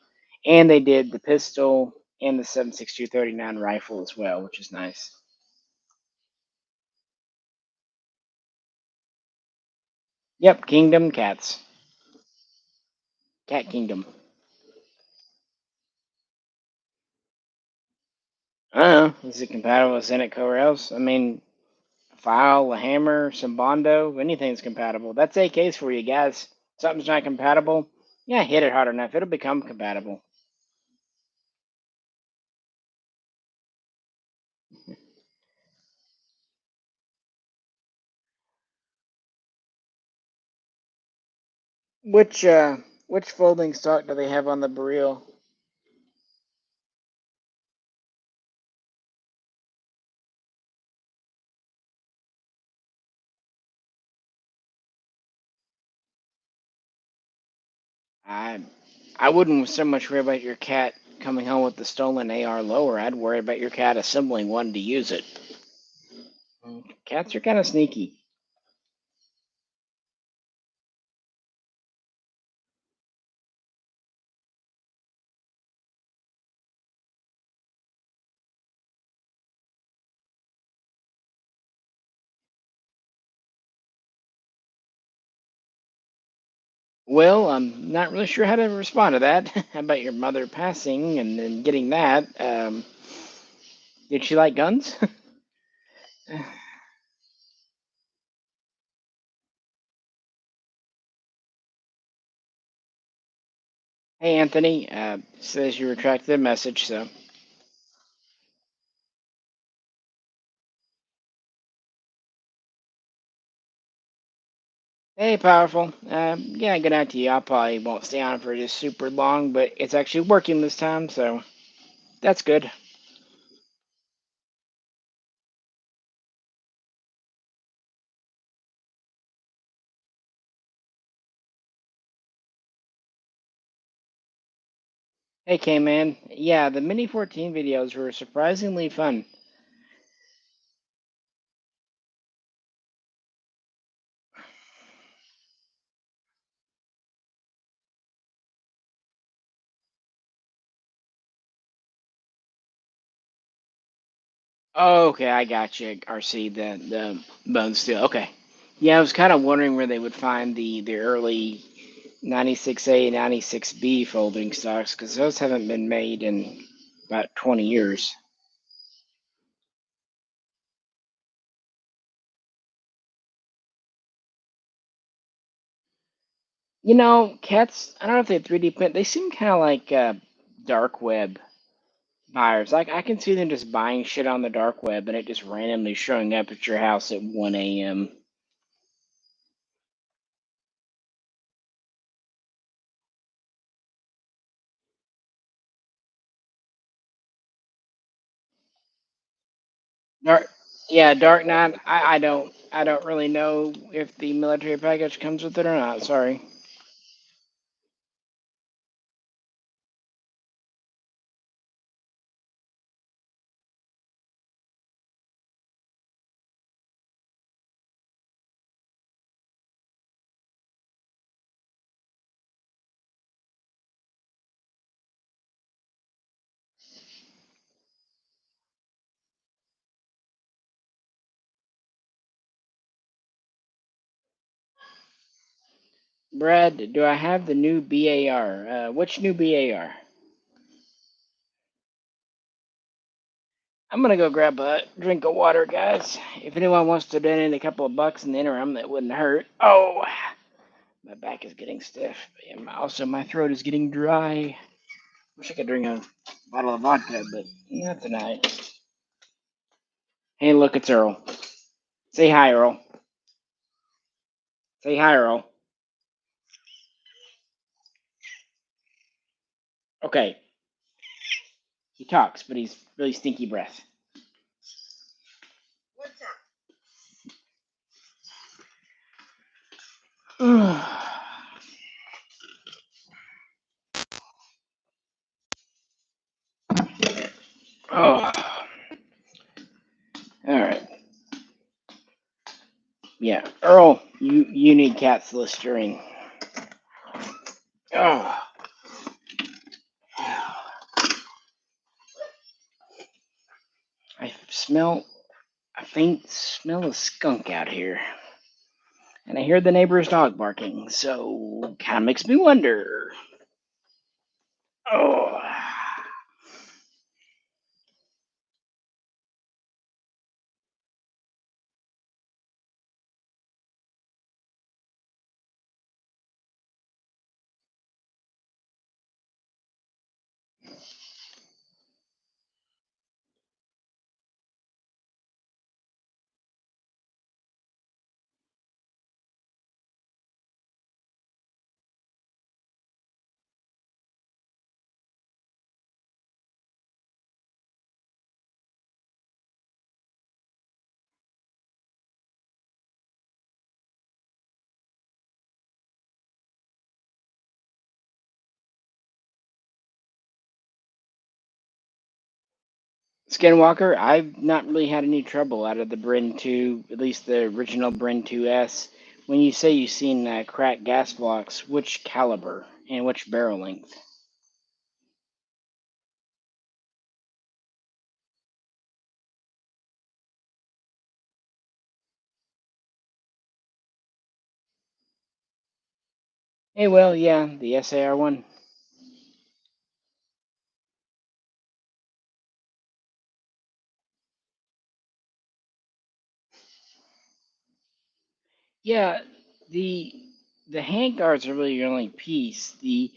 And they did the pistol and the 7.62 39 rifle as well, which is nice. Yep, Kingdom Cats. Cat Kingdom. I don't know. Is it compatible with Zenit or else? I mean, file, a hammer, some Bondo, anything's compatible. That's AKs for you guys. Something's not compatible. Yeah, hit it hard enough. It'll become compatible. Which which folding stock do they have on the Baril? I I wouldn't so much worry about your cat coming home with the stolen AR lower. I'd worry about your cat assembling one to use it. Cats are kind of sneaky. Well, I'm not really sure how to respond to that. How about your mother passing and then getting that? Did she like guns? Hey, Anthony. Says you retracted the message, so. Hey, powerful. Yeah, good night to you. I probably won't stay on for just super long, but it's actually working this time, so that's good. Hey, K-Man. Yeah, the Mini 14 videos were surprisingly fun. Oh, okay, I got you, RC, the bone steel. Okay. Yeah, I was kind of wondering where they would find the early 96A, 96B folding stocks, because those haven't been made in about 20 years. Cats, I don't know if they 3D print, they seem kind of like dark web buyers. Like, I can see them just buying shit on the dark web and it just randomly showing up at your house at 1 a.m. Dark, yeah, Dark Knight, I don't really know if the military package comes with it or not, sorry. Brad, do I have the new BAR? Which new BAR? I'm gonna go grab a drink of water, guys. If anyone wants to donate a couple of bucks in the interim, that wouldn't hurt. Oh, my back is getting stiff. And also, my throat is getting dry. Wish I could drink a bottle of vodka, but not tonight. Hey, look, it's Earl. Say hi, Earl. Say hi, Earl. Okay, he talks, but he's really stinky breath. Oh, all right. Yeah, Earl, you need cat's Listerine. Oh, I smell a faint smell of skunk out here, and I hear the neighbor's dog barking. So, kind of makes me wonder. Oh, Skinwalker, I've not really had any trouble out of the Bren 2, at least the original Bren 2S. When you say you've seen cracked gas blocks, which caliber and which barrel length? Hey, well, yeah, the SAR one. Yeah, the the handguards are really your only piece. The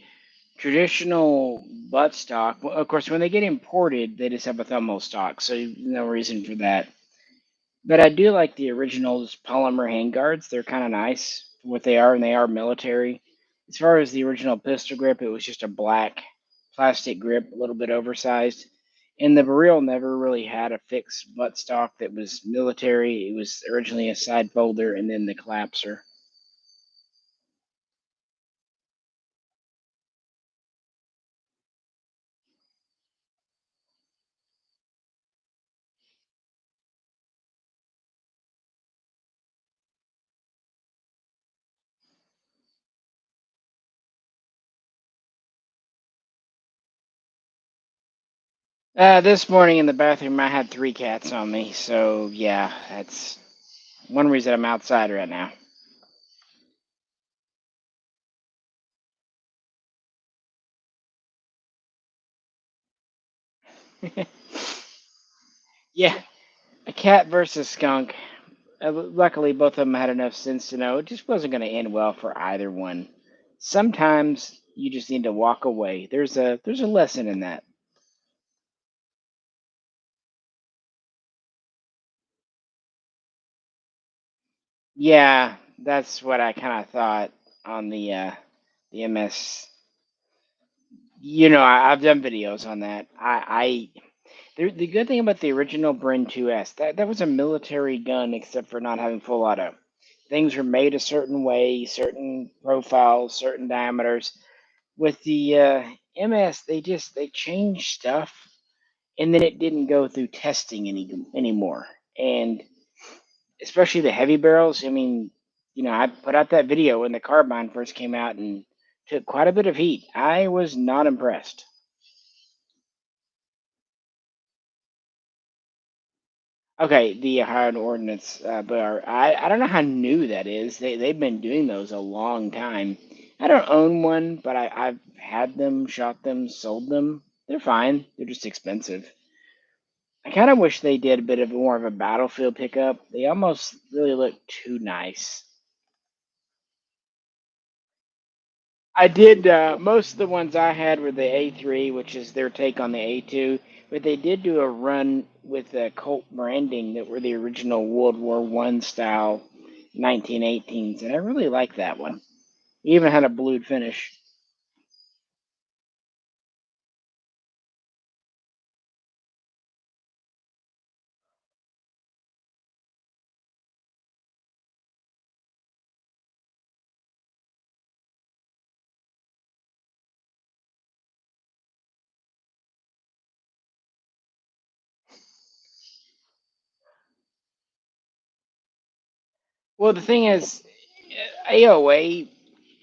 traditional buttstock, well, of course, when they get imported, they just have a thermal stock, so no reason for that. But I do like the originals polymer handguards. They're kind of nice for what they are, and they are military. As far as the original pistol grip, it was just a black plastic grip, a little bit oversized. And the barrel never really had a fixed buttstock that was military. It was originally a side folder and then the collapser. This morning in the bathroom, I had three cats on me, so yeah, that's one reason I'm outside right now. Yeah, a cat versus skunk. Luckily, both of them had enough sense to know it just wasn't going to end well for either one. Sometimes you just need to walk away. There's a lesson in that. Yeah, that's what I kind of thought on the MS. I've done videos on that. The good thing about the original Bren 2S, that was a military gun except for not having full auto. Things were made a certain way, certain profiles, certain diameters. With the MS, they changed stuff, and then it didn't go through testing anymore. And especially the heavy barrels. I mean, I put out that video when the carbine first came out and took quite a bit of heat. I was not impressed. Okay, the Ohio Ordnance Bar. I don't know how new that is. They've been doing those a long time. I don't own one, but I've had them, shot them, sold them. They're fine. They're just expensive. I kind of wish they did a bit of more of a battlefield pickup. They almost really look too nice. I did most of the ones I had were the A3, which is their take on the A2, but they did do a run with the Colt branding that were the original World War One style 1918s, and I really like that one. Even had a blued finish. Well, the thing is, AOA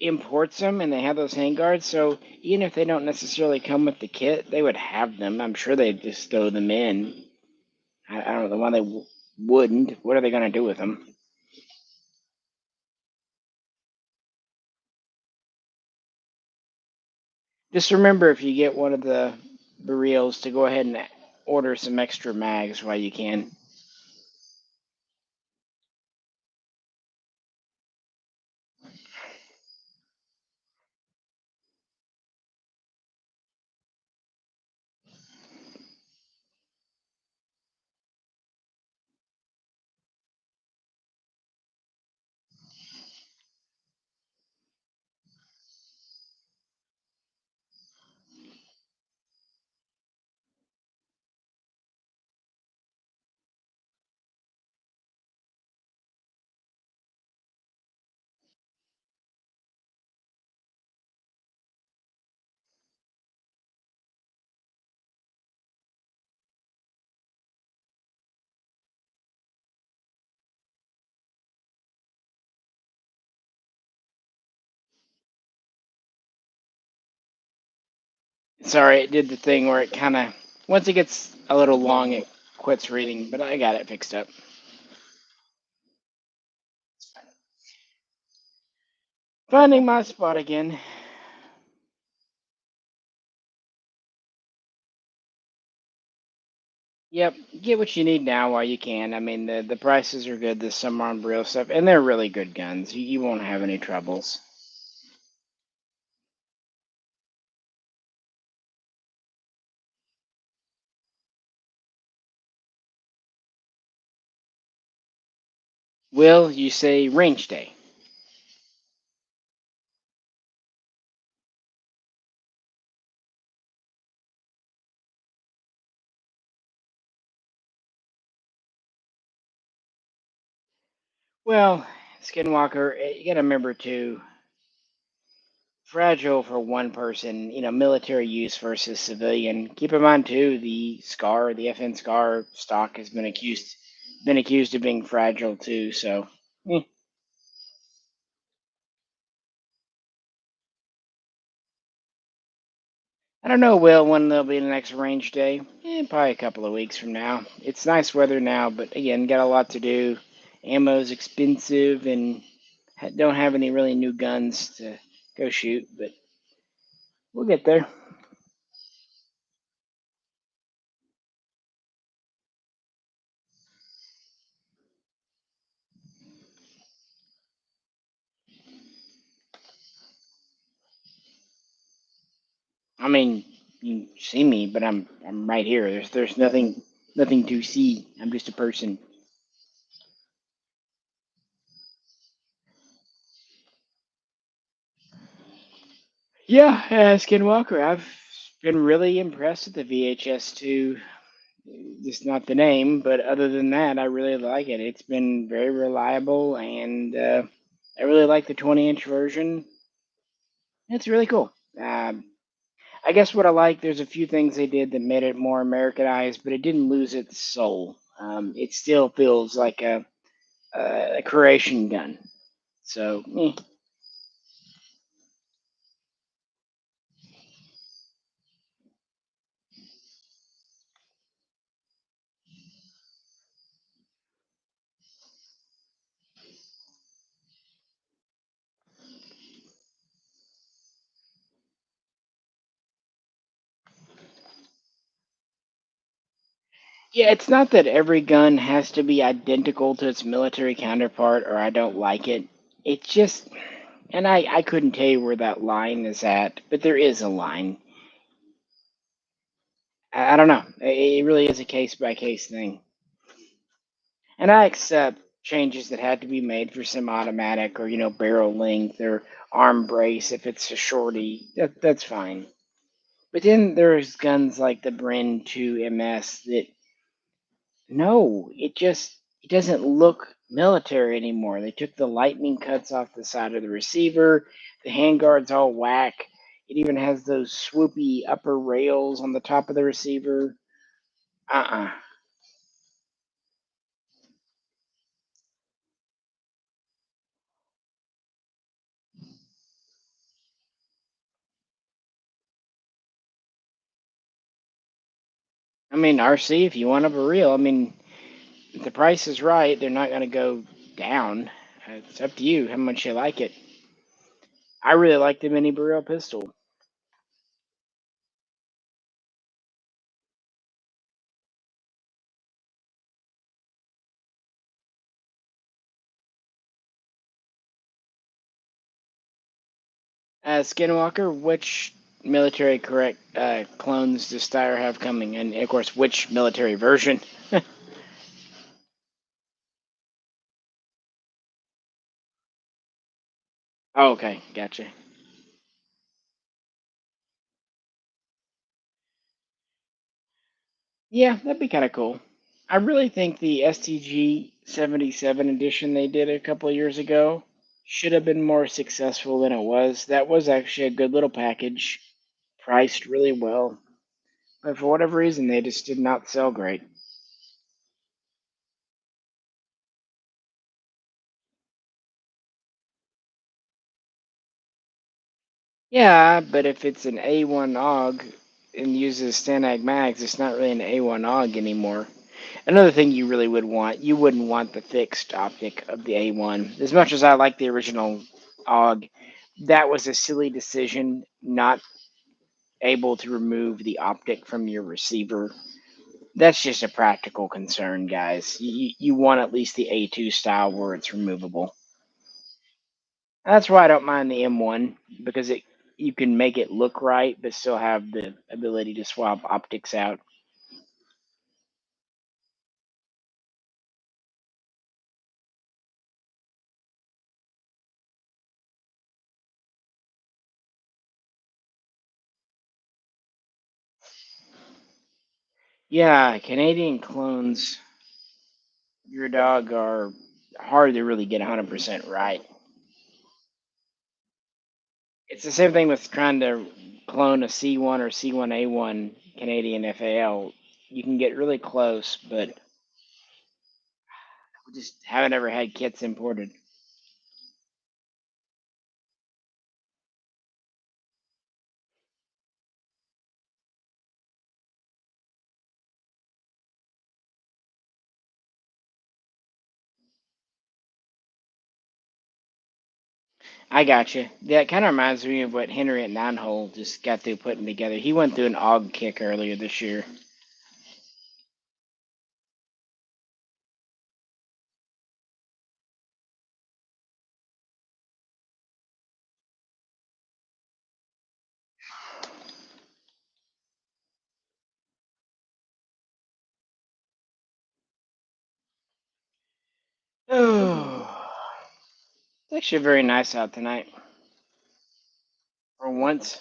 imports them, and they have those handguards. So even if they don't necessarily come with the kit, they would have them. I'm sure they'd just throw them in. I don't know why they wouldn't. What are they going to do with them? Just remember, if you get one of the reels, to go ahead and order some extra mags while you can. Sorry, it did the thing where it kind of, once it gets a little long, it quits reading, but I got it fixed up. Finding my spot again. Yep, get what you need now while you can. I mean, the prices are good this summer on Brio stuff, and they're really good guns. You won't have any troubles. Will you say range day? Well, Skinwalker, you gotta remember too, fragile for one person, military use versus civilian. Keep in mind too, the FN Scar stock has been accused of being fragile too. So, eh. I don't know, Will, when there'll be the next range day. Probably a couple of weeks from now. It's nice weather now, but again, got a lot to do. Ammo's expensive, and don't have any really new guns to go shoot, but we'll get there. I mean, you see me, but I'm right here. There's nothing to see. I'm just a person. Yeah, Skinwalker. I've been really impressed with the VHS 2. Just not the name, but other than that, I really like it. It's been very reliable, and I really like the 20-inch version. It's really cool. I guess what I like, there's a few things they did that made it more Americanized, but it didn't lose its soul. It still feels like a creation gun. So, Yeah, it's not that every gun has to be identical to its military counterpart or I don't like it. It's just, and I couldn't tell you where that line is at, but there is a line. I don't know. It really is a case by case thing. And I accept changes that had to be made for semi-automatic or barrel length or arm brace if it's a shorty. That's fine. But then there's guns like the Bren 2 MS that no, it doesn't look military anymore. They took the lightning cuts off the side of the receiver. The handguard's all whack. It even has those swoopy upper rails on the top of the receiver. Uh-uh. I mean, RC, if you want up a real, I mean, if the price is right, they're not going to go down. It's up to you how much you like it. I really like the mini barrel pistol. Skinwalker, which military correct clones does Steyr have coming? And of course, which military version? Oh, okay, gotcha. Yeah, that'd be kind of cool. I really think the STG 77 edition they did a couple of years ago should have been more successful than it was. That was actually a good little package, priced really well. But for whatever reason, they just did not sell great. Yeah, but if it's an A1 AUG and uses Stanag mags, it's not really an A1 AUG anymore. Another thing you really would want, you wouldn't want the fixed optic of the A1. As much as I like the original AUG, that was a silly decision, not able to remove the optic from your receiver. That's just a practical concern, guys. You want at least the A2 style where it's removable. That's why I don't mind the M1 because it you can make it look right, but still have the ability to swap optics out. Yeah, Canadian clones, your dog are hard to really get 100% right. It's the same thing with trying to clone a C1 or C1A1 Canadian FAL. You can get really close, but we just haven't ever had kits imported. I got you. That kind of reminds me of what Henry at Nine Hole just got through putting together. He went through an AUG kick earlier this year. Oh, it's actually very nice out tonight. For once.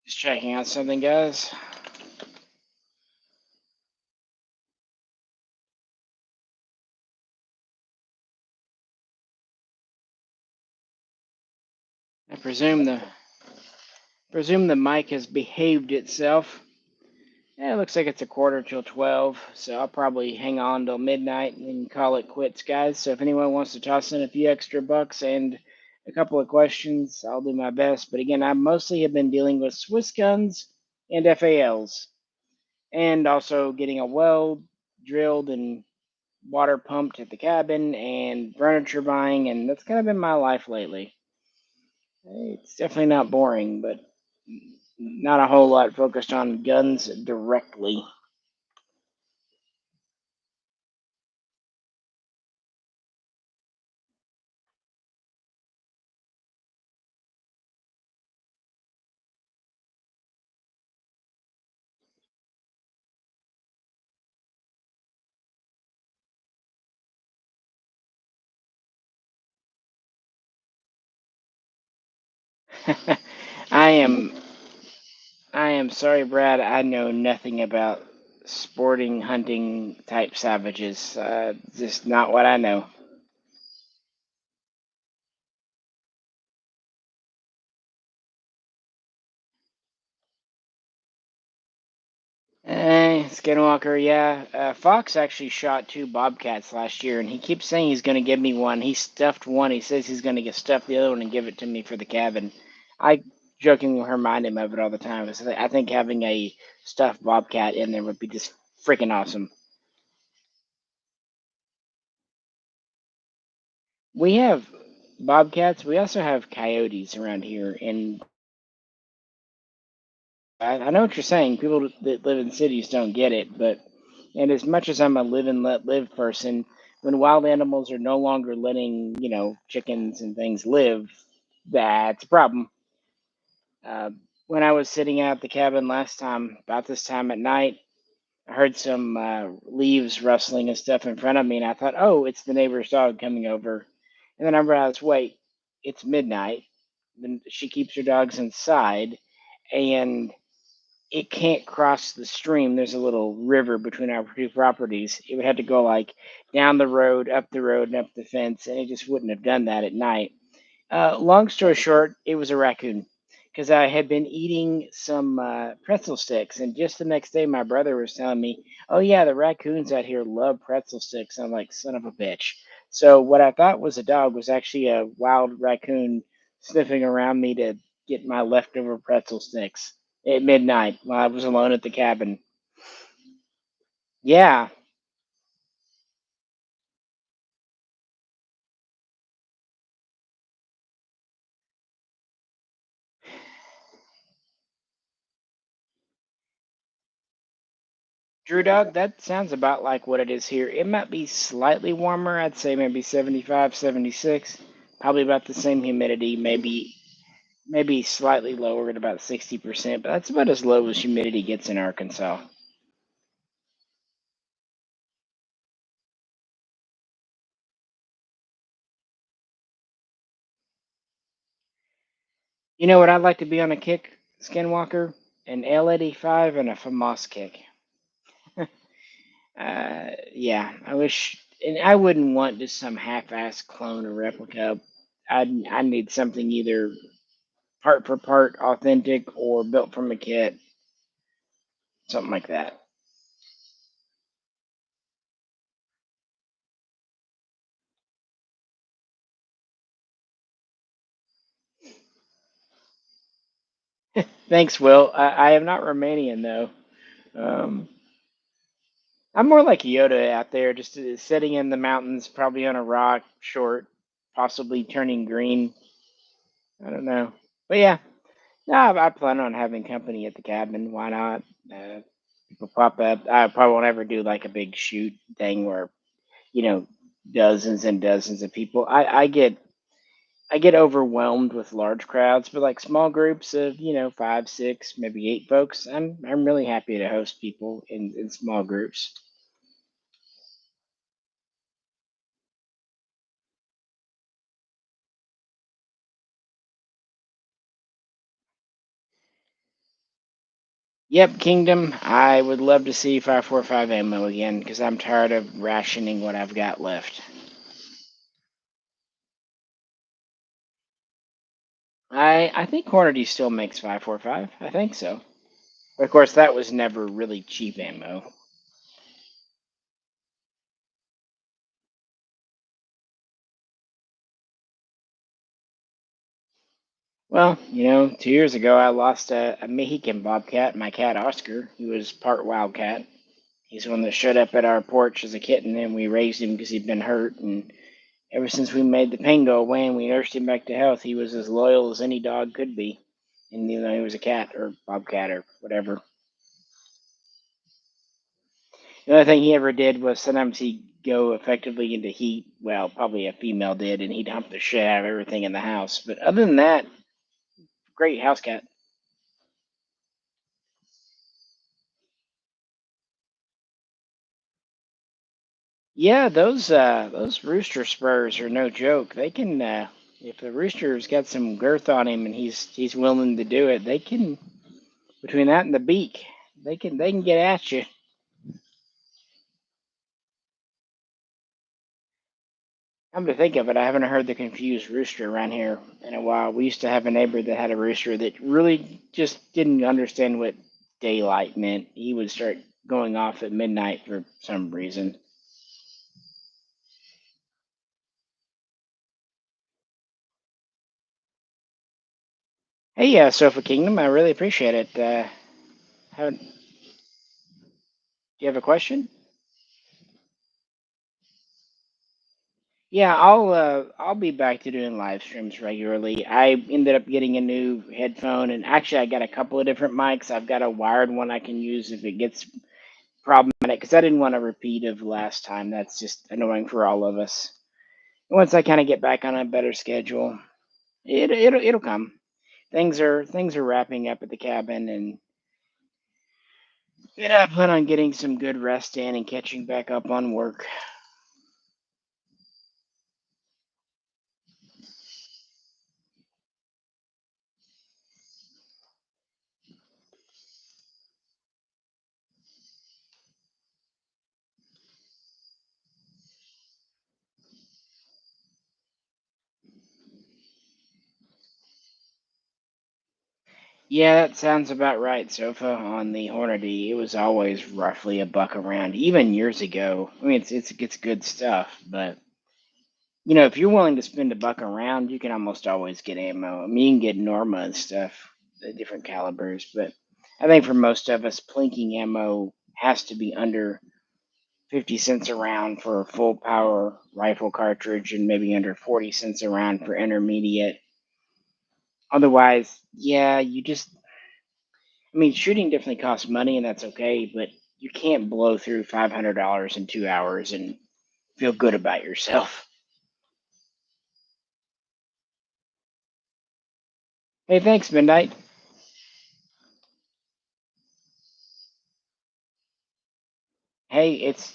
Just checking out something, guys. I presume the mic has behaved itself. Yeah, it looks like it's a quarter till 12, so I'll probably hang on till midnight and call it quits, guys. So if anyone wants to toss in a few extra bucks and a couple of questions, I'll do my best. But again, I mostly have been dealing with Swiss guns and FALs, and also getting a well drilled and water pumped at the cabin and furniture buying, and that's kind of been my life lately. It's definitely not boring, but not a whole lot focused on guns directly. I am I am sorry, Brad. I know nothing about sporting hunting type savages. Just not what I know. Skinwalker, yeah. Fox actually shot two bobcats last year, and he keeps saying he's going to give me one. He stuffed one. He says he's going to get stuff the other one and give it to me for the cabin. I jokingly remind him of it all the time. 'Cause I think having a stuffed bobcat in there would be just freaking awesome. We have bobcats. We also have coyotes around here, and I know what you're saying. People that live in cities don't get it, but and as much as I'm a live and let live person, when wild animals are no longer letting chickens and things live, that's a problem. Uh, when I was sitting out at the cabin last time, about this time at night, I heard some leaves rustling and stuff in front of me, and I thought, oh, it's the neighbor's dog coming over. And then I realized, wait, it's midnight. Then she keeps her dogs inside, and it can't cross the stream. There's a little river between our two properties. It would have to go like down the road, and up the fence, and it just wouldn't have done that at night. Long story short, it was a raccoon because I had been eating some pretzel sticks, and just the next day, my brother was telling me, "Oh yeah, the raccoons out here love pretzel sticks." I'm like, "Son of a bitch!" So what I thought was a dog was actually a wild raccoon sniffing around me to get my leftover pretzel sticks at midnight while I was alone at the cabin. Yeah, Drew Dog, that sounds about like what it is here. It might be slightly warmer. I'd say maybe 75, 76. Probably about the same humidity, maybe slightly lower at about 60%, but that's about as low as humidity gets in Arkansas. You know what I'd like to be on a kick, Skinwalker? An L85 and a FAMAS kick. Yeah, I wish, and I wouldn't want just some half-ass clone or replica. I need something either part for part authentic or built from a kit, something like that. Thanks, Will. I am not Romanian though. Um, I'm more like Yoda out there, just sitting in the mountains, probably on a rock, short, possibly turning green. I don't know, but yeah, no, I plan on having company at the cabin. Why not? Uh, People pop up. I probably won't ever do like a big shoot thing where you know dozens and dozens of people. I get overwhelmed with large crowds, but like small groups of five, six, maybe eight folks, I'm really happy to host people in small groups. Yep, Kingdom. I would love to see 545 ammo again because I'm tired of rationing what I've got left. I think Hornady still makes 545. I think so. But of course, that was never really cheap ammo. Well, 2 years ago, I lost a Mexican bobcat, my cat Oscar. He was part wildcat. He's the one that showed up at our porch as a kitten, and we raised him because he'd been hurt. And ever since we made the pain go away and we nursed him back to health, he was as loyal as any dog could be. And even though he was a cat or bobcat or whatever, the only thing he ever did was sometimes he'd go effectively into heat. Well, probably a female did, and he'd hump the shit out of everything in the house. But other than that, great house cat. Yeah, those rooster spurs are no joke. They can if the rooster's got some girth on him and he's willing to do it, they can between that and the beak, they can get at you. Come to think of it, I haven't heard the confused rooster around here in a while. We used to have a neighbor that had a rooster that really just didn't understand what daylight meant. He would start going off at midnight for some reason. Hey, Sofa Kingdom, I really appreciate it. Do you have a question? Yeah, I'll be back to doing live streams regularly. I ended up getting a new headphone, and actually I got a couple of different mics. I've got a wired one I can use if it gets problematic, because I didn't want a repeat of last time. That's just annoying for all of us. Once I kind of get back on a better schedule, it'll come. Things are wrapping up at the cabin, and I plan on getting some good rest in and catching back up on work. Yeah, that sounds about right, Sofa. On the Hornady, it was always roughly a buck around, even years ago. I mean, it's good stuff, but if you're willing to spend a buck around, you can almost always get ammo. I mean, you can get Norma and stuff, the different calibers, but I think for most of us, plinking ammo has to be under 50 cents a round for a full power rifle cartridge, and maybe under 40 cents a round for intermediate. Otherwise, yeah, I mean, shooting definitely costs money, and that's okay, but you can't blow through $500 in 2 hours and feel good about yourself. Hey, thanks, Midnight. Hey, it's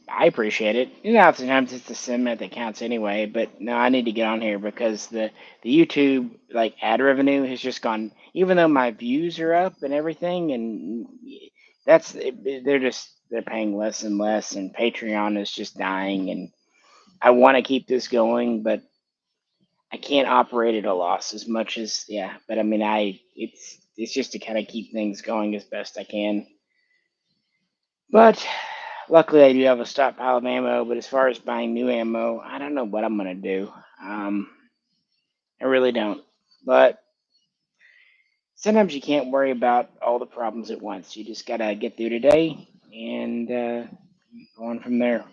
I appreciate it. Sometimes it's the sentiment that counts anyway, but no, I need to get on here because the YouTube like ad revenue has just gone. Even though my views are up and everything, and they're paying less and less, and Patreon is just dying, and I want to keep this going, but I can't operate at a loss as much as yeah. But I mean, it's just to kind of keep things going as best I can. But luckily, I do have a stockpile of ammo. But as far as buying new ammo, I don't know what I'm gonna do. Um, I really don't. But sometimes you can't worry about all the problems at once. You just gotta get through today and go on from there.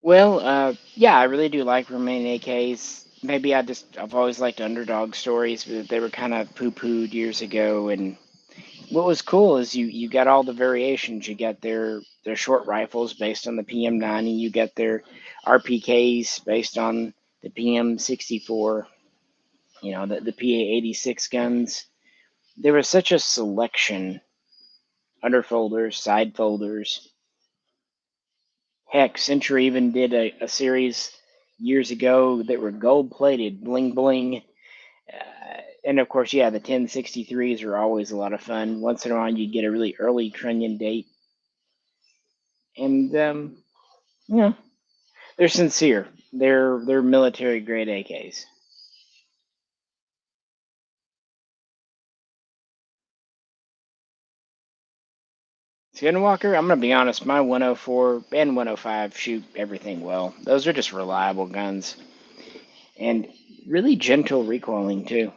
Well, yeah, I really do like remaining AKs. Maybe I've always liked underdog stories, but they were kind of poo-pooed years ago. And what was cool is you got all the variations. You got their short rifles based on the PM90. You got their RPKs based on the PM64. The PA86 guns. There was such a selection. Underfolders, side folders. Heck, Century even did a series years ago that were gold plated, bling bling. And of course, yeah, the 1063s are always a lot of fun. Once in a while, you get a really early trunnion date. And, you know, They're sincere. They're military grade AKs. Skinwalker, I'm gonna be honest, my 104 and 105 shoot everything well. Those are just reliable guns and really gentle recoiling too.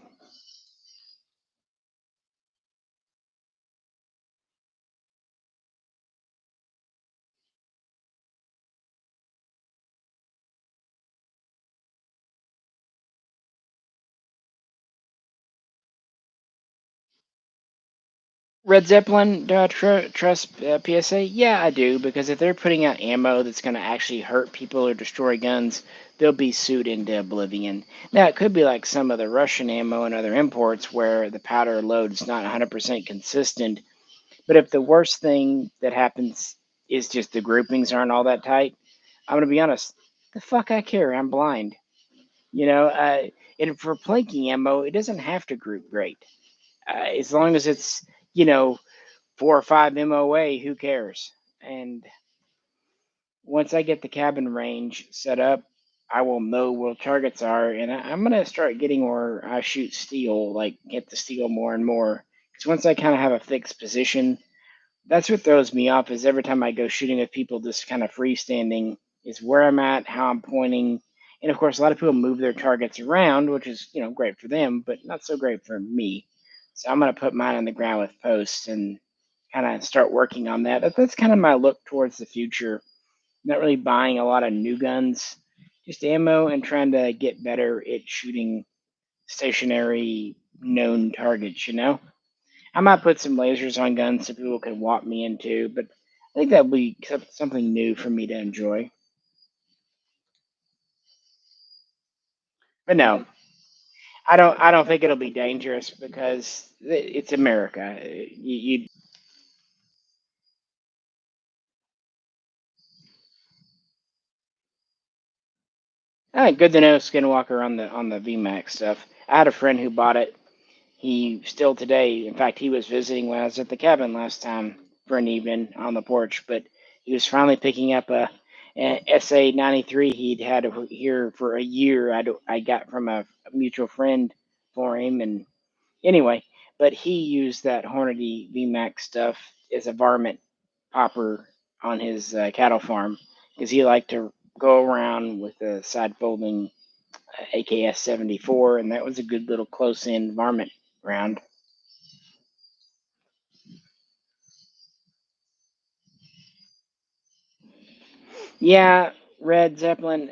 Red Zeppelin, do I trust PSA? Yeah, I do, because if they're putting out ammo that's going to actually hurt people or destroy guns, they'll be sued into oblivion. Now, it could be like some of the Russian ammo and other imports where the powder load's not 100% consistent, but if the worst thing that happens is just the groupings aren't all that tight, I'm going to be honest, the fuck I care, I'm blind. You know, and for planking ammo, it doesn't have to group great. As long as it's, you know, 4 or 5 MOA, who cares? And once I get the cabin range set up, I will know where targets are, and I'm gonna start getting where I shoot steel, like get the steel more and more. Because once I kind of have a fixed position, that's what throws me off. Is every time I go shooting with people, just kind of freestanding is where I'm at, how I'm pointing, and of course, a lot of people move their targets around, which is great for them, but not so great for me. So I'm gonna put mine on the ground with posts and kind of start working on that. That's kind of my look towards the future. Not really buying a lot of new guns, just ammo and trying to get better at shooting stationary known targets, I might put some lasers on guns so people can walk me into, but I think that would be something new for me to enjoy. But no, I don't think it'll be dangerous because it's America. You good to know Skinwalker on the VMAX stuff. I had a friend who bought it. He still today, in fact, he was visiting when I was at the cabin last time for an evening on the porch, but he was finally picking up a SA 93 he'd had here for a year. I got from a mutual friend for him, and anyway, but he used that Hornady VMAX stuff as a varmint popper on his cattle farm because he liked to go around with a side folding AKS 74, and that was a good little close in varmint round. Yeah, Red Zeppelin.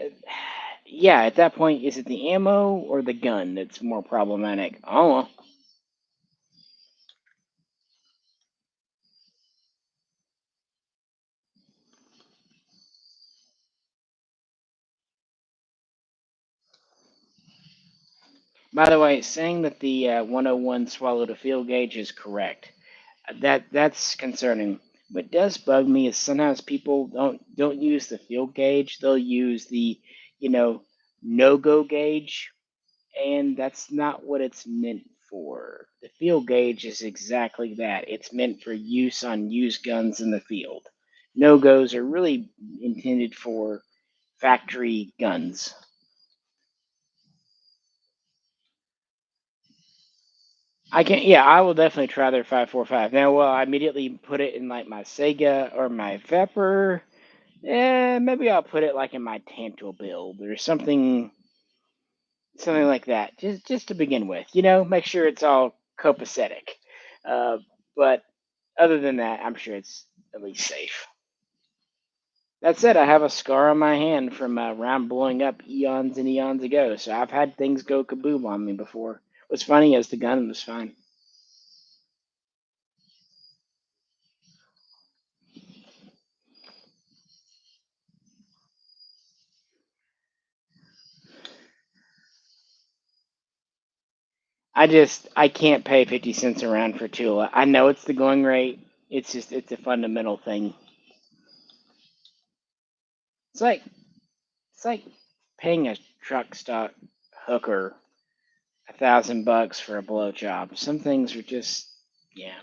Yeah, at that point, is it the ammo or the gun that's more problematic? Oh, by the way, saying that the 101 swallowed a field gauge is correct. That's concerning. What does bug me is sometimes people don't use the field gauge. They'll use the, you know, no go gauge, and that's not what it's meant for. The field gauge is exactly that. It's meant for use on used guns in the field. No goes are really intended for factory guns. I can, yeah, I will definitely try their 545. Now, will I immediately put it in like my Sega or my Vepper? Maybe I'll put it like in my Tanto build or something like that, just to begin with. Make sure it's all copacetic. Uh, but other than that, I'm sure it's at least safe. That said, I have a scar on my hand from a round blowing up eons and eons ago, so I've had things go kaboom on me before. What's funny is the gun was fine. I can't pay 50 cents around for Tula. I know it's the going rate. It's a fundamental thing. It's like it's like paying a truck stop hooker $1,000 for a blow job. Some things are just, yeah.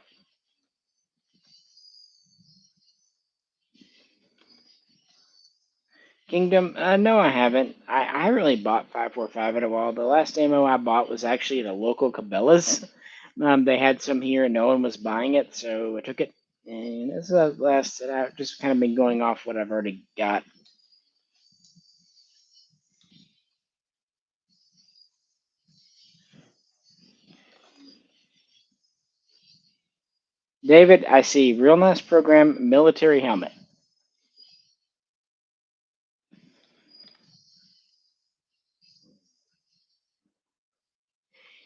Kingdom? No, I haven't. I haven't really bought 545 in a while. The last ammo I bought was actually at a local Cabela's. They had some here and no one was buying it, so I took it. And that's the last that I've just kind of been going off what I've already got. David, I see. Real nice program, military helmet.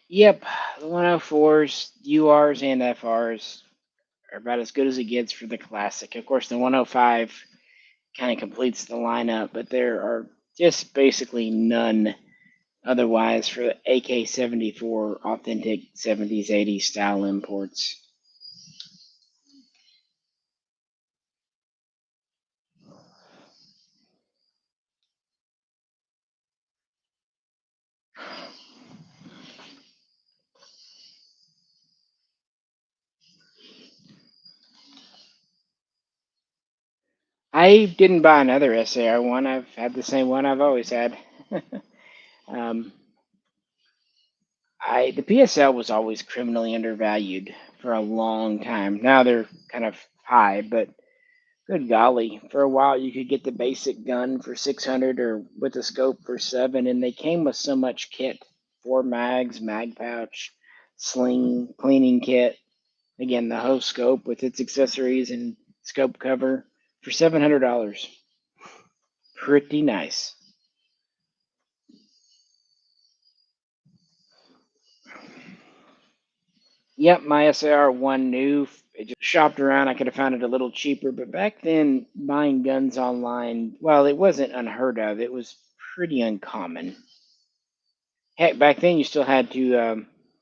Yep, the 104s, URs, and FRs are about as good as it gets for the classic. Of course, the 105 kind of completes the lineup, but there are just basically none otherwise for the AK-74 authentic 70s, 80s style imports. I didn't buy another SAR one. I've had the same one I've always had. um, the PSL was always criminally undervalued for a long time. Now they're kind of high, but good golly, for a while you could get the basic gun for 600 or with a scope for 7, and they came with so much kit: 4 mags, mag pouch, sling, cleaning kit. Again, the whole scope with its accessories and scope cover for $700. Pretty nice. Yep, my SAR one new. It just shopped around. I could have found it a little cheaper, but back then, buying guns online, well, it wasn't unheard of. It was pretty uncommon. Heck, back then you still had to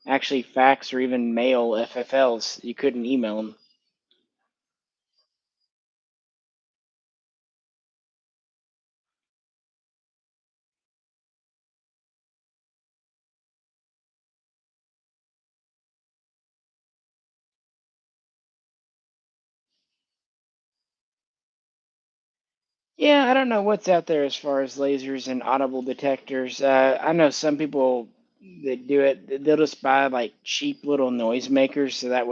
actually fax or even mail FFLs. You couldn't email them. Yeah, I don't know what's out there as far as lasers and audible detectors. I know some people that do it, they'll just buy like cheap little noisemakers so that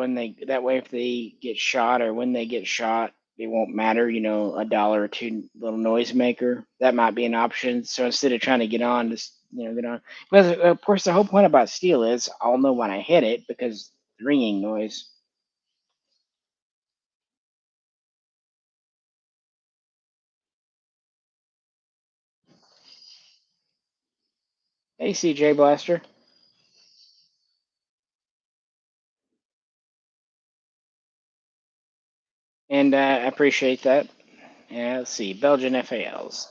that way if they get shot or when they get shot, it won't matter, a dollar or two little noisemaker. That might be an option. So instead of trying to get on, just, get on. But of course, the whole point about steel is I'll know when I hit it because the ringing noise. Hey, CJ Blaster. And I appreciate that. Yeah, let's see. Belgian FALs.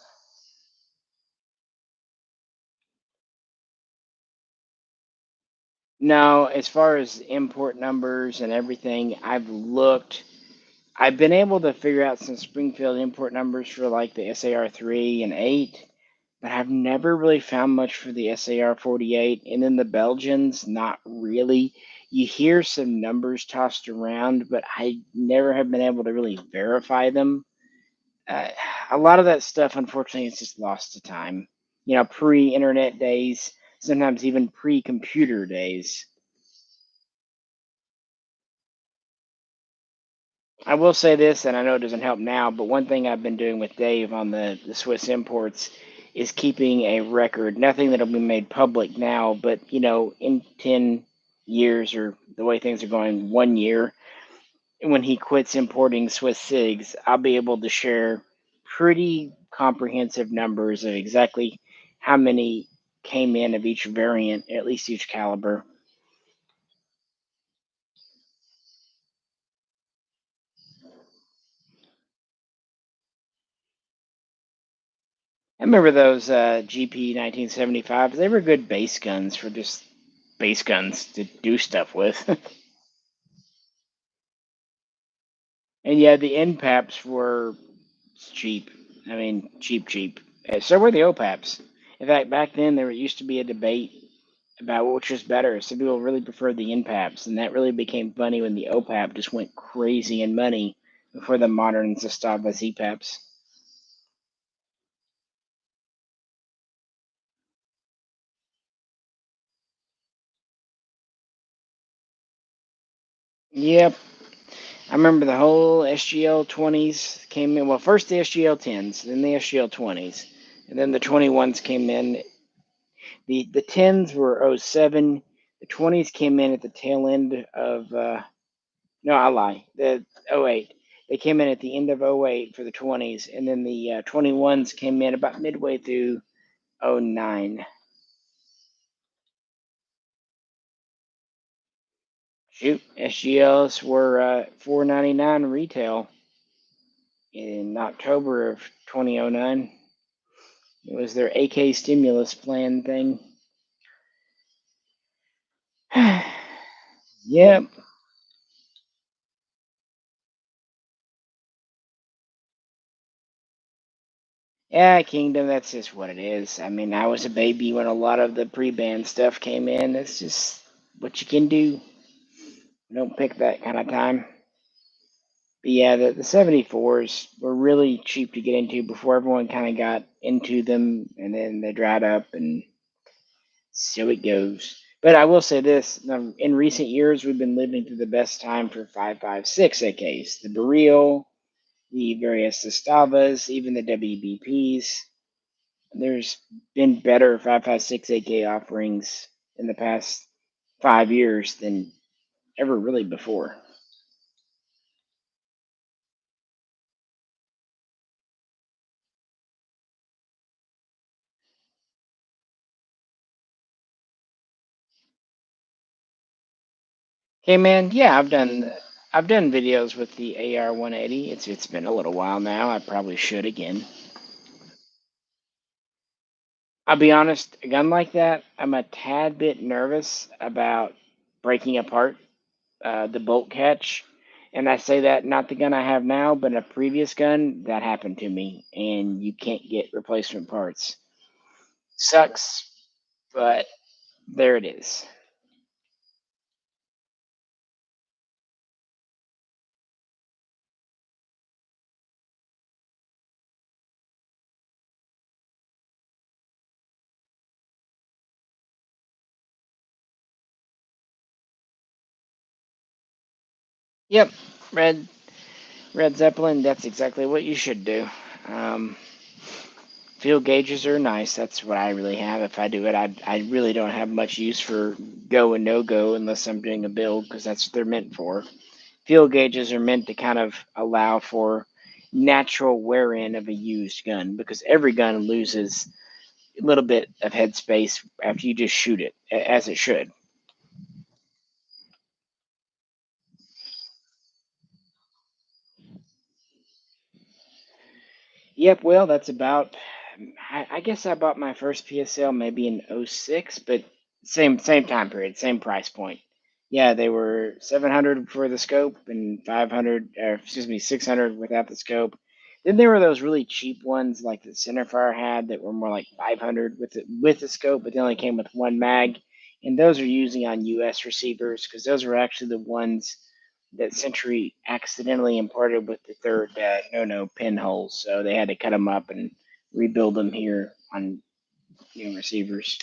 No, as far as import numbers and everything, I've looked. I've been able to figure out some Springfield import numbers for like the SAR 3 and 8, but I've never really found much for the SAR 48. And then the Belgians, not really. You hear some numbers tossed around, but I never have been able to really verify them. uh, a lot of that stuff, unfortunately, is just lost to time. Pre-internet days, sometimes even pre-computer days. I will say this, and I know it doesn't help now, but one thing I've been doing with Dave on the Swiss imports is keeping a record. Nothing that'll be made public now, but in 10 years or the way things are going, 1 year, when he quits importing Swiss SIGs, I'll be able to share pretty comprehensive numbers of exactly how many came in of each variant, at least each caliber. I remember those GP 1975s. They were good base guns for just base guns to do stuff with. And yeah, the NPAPs were cheap. I mean, cheap, cheap. So were the OPAPs. In fact, back then there used to be a debate about which was better. Some people really preferred the NPAPs, and that really became funny when the OPAP just went crazy in money before the modern Zastava ZPAPs. Yep. I remember the whole SGL 20s came in. Well, first the SGL 10s, then the SGL 20s, and then the 21s came in. The 10s were '07. The 20s came in at the tail end of, no, I lie. The '08. They came in at the end of '08 for the 20s, and then the 21s came in about midway through '09. Shoot, SGLs were $4.99 retail in October of 2009. It was their AK stimulus plan thing. Yep. Yeah, Kingdom, that's just what it is. I mean, I was a baby when a lot of the pre-ban stuff came in. It's just what you can do. Don't pick that kind of time. But yeah, the 74s were really cheap to get into before everyone kind of got into them, and then they dried up, and so it goes. But I will say this: in recent years, we've been living through the best time for 5.56 AKs. The Baril, the various Estavas, even the WBPs. There's been better 5.56 AK offerings in the past 5 years than ever really before. Hey man, yeah, I've done videos with the AR 180. It's been a little while now. I probably should again. I'll be honest, a gun like that, I'm a tad bit nervous about breaking apart the bolt catch. And I say that not the gun I have now, but a previous gun that happened to me, and you can't get replacement parts. Sucks, but there it is. Yep, red Red Zeppelin. That's exactly what you should do. Um, Field gauges are nice. That's what I really have. If I do it, I really don't have much use for go and no go unless I'm doing a build because that's what they're meant for. Field gauges are meant to kind of allow for natural wear in of a used gun because every gun loses a little bit of headspace after you just shoot it, as it should. Yep, well, that's about. I guess I bought my first PSL maybe in '06, but same time period, same price point. Yeah, they were 700 for the scope and 500, or excuse me, 600 without the scope. Then there were those really cheap ones like the Centerfire had that were more like 500 with the scope, but they only came with one mag, and those are usually on US receivers because those were actually the ones that Century accidentally imported with the third no pinholes, so they had to cut them up and rebuild them here on new receivers.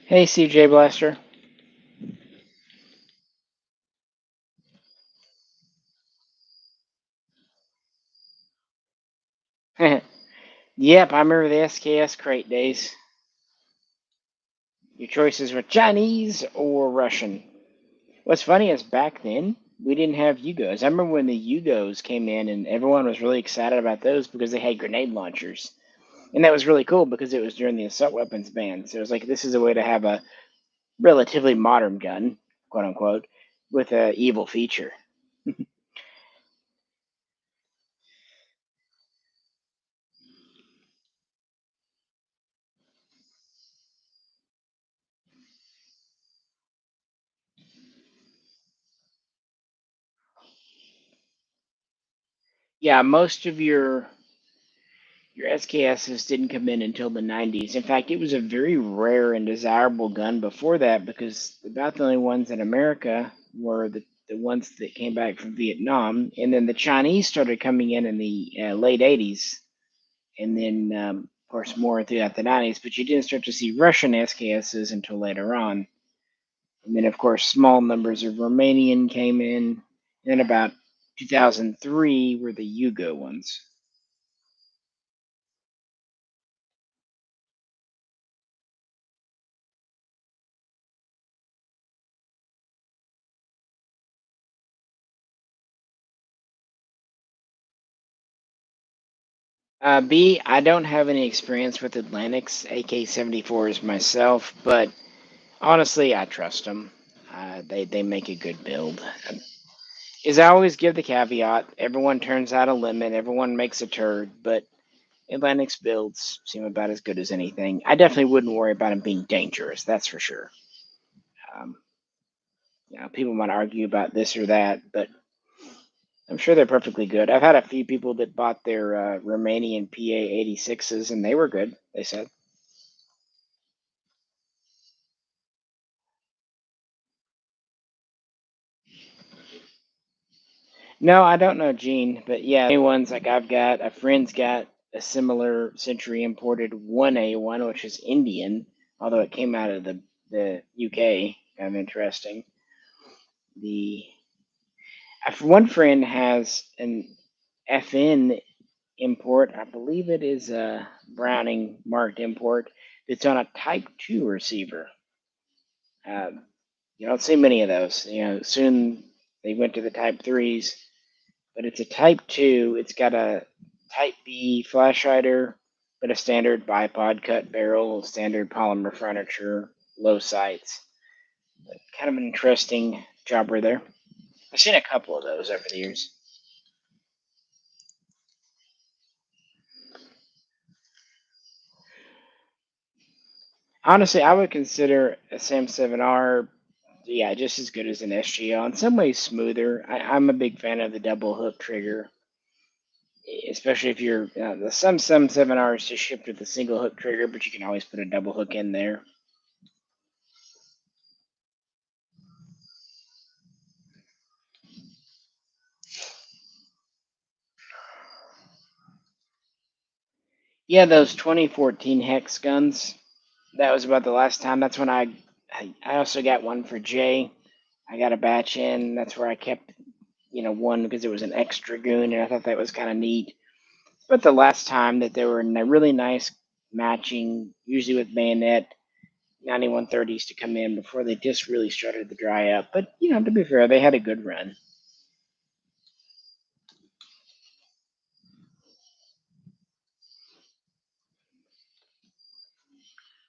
Hey, CJ Blaster. Yep, I remember the SKS crate days. Your choices were Chinese or Russian. What's funny is back then we didn't have Yugos. I remember when the Yugos came in and everyone was really excited about those because they had grenade launchers. And that was really cool because it was during the assault weapons ban. So it was like this is a way to have a relatively modern gun, quote unquote, with a evil feature. Yeah, most of your SKSs didn't come in until the 90s. In fact, it was a very rare and desirable gun before that because about the only ones in America were the the ones that came back from Vietnam, and then the Chinese started coming in the late '80s, and then of course more throughout the '90s. But you didn't start to see Russian SKSs until later on, and then of course small numbers of Romanian came in. And then about 2003 were the Yugo ones. B, I don't have any experience with Atlantics AK-74s myself, but honestly, I trust them. They make a good build. Is I always give the caveat: everyone turns out a limit, everyone makes a turd, but Atlantic's builds seem about as good as anything. I definitely wouldn't worry about them being dangerous. That's for sure. Um, people might argue about this or that, but I'm sure they're perfectly good. I've had a few people that bought their Romanian PA-86s, and they were good. They said. No, I don't know Gene, but yeah, the ones like I've got a friend's got a similar Century imported 1A1, which is Indian, although it came out of the UK. Kind of interesting. The one friend has an FN import. I believe it is a Browning marked import. It's on a Type 2 receiver. Um, you don't see many of those. Soon they went to the Type 3s, but it's a Type 2. It's got a Type B flash hider, but a standard bipod cut barrel, standard polymer furniture, low sights. Kind of an interesting jobber there. I've seen a couple of those over the years. Honestly, I would consider a Sam 7R, yeah, just as good as an SGL. In some ways, smoother. I'm a big fan of the double hook trigger, especially if you're some 7Rs just shipped with a single hook trigger, but you can always put a double hook in there. Yeah, those 2014 hex guns. That was about the last time. That's when I also got one for Jay. I got a batch in. That's where I kept one because it was an extra goon, and I thought that was kind of neat. But the last time that they were in a really nice matching, usually with bayonet 9130s to come in before they just really started to dry up. But to be fair, they had a good run.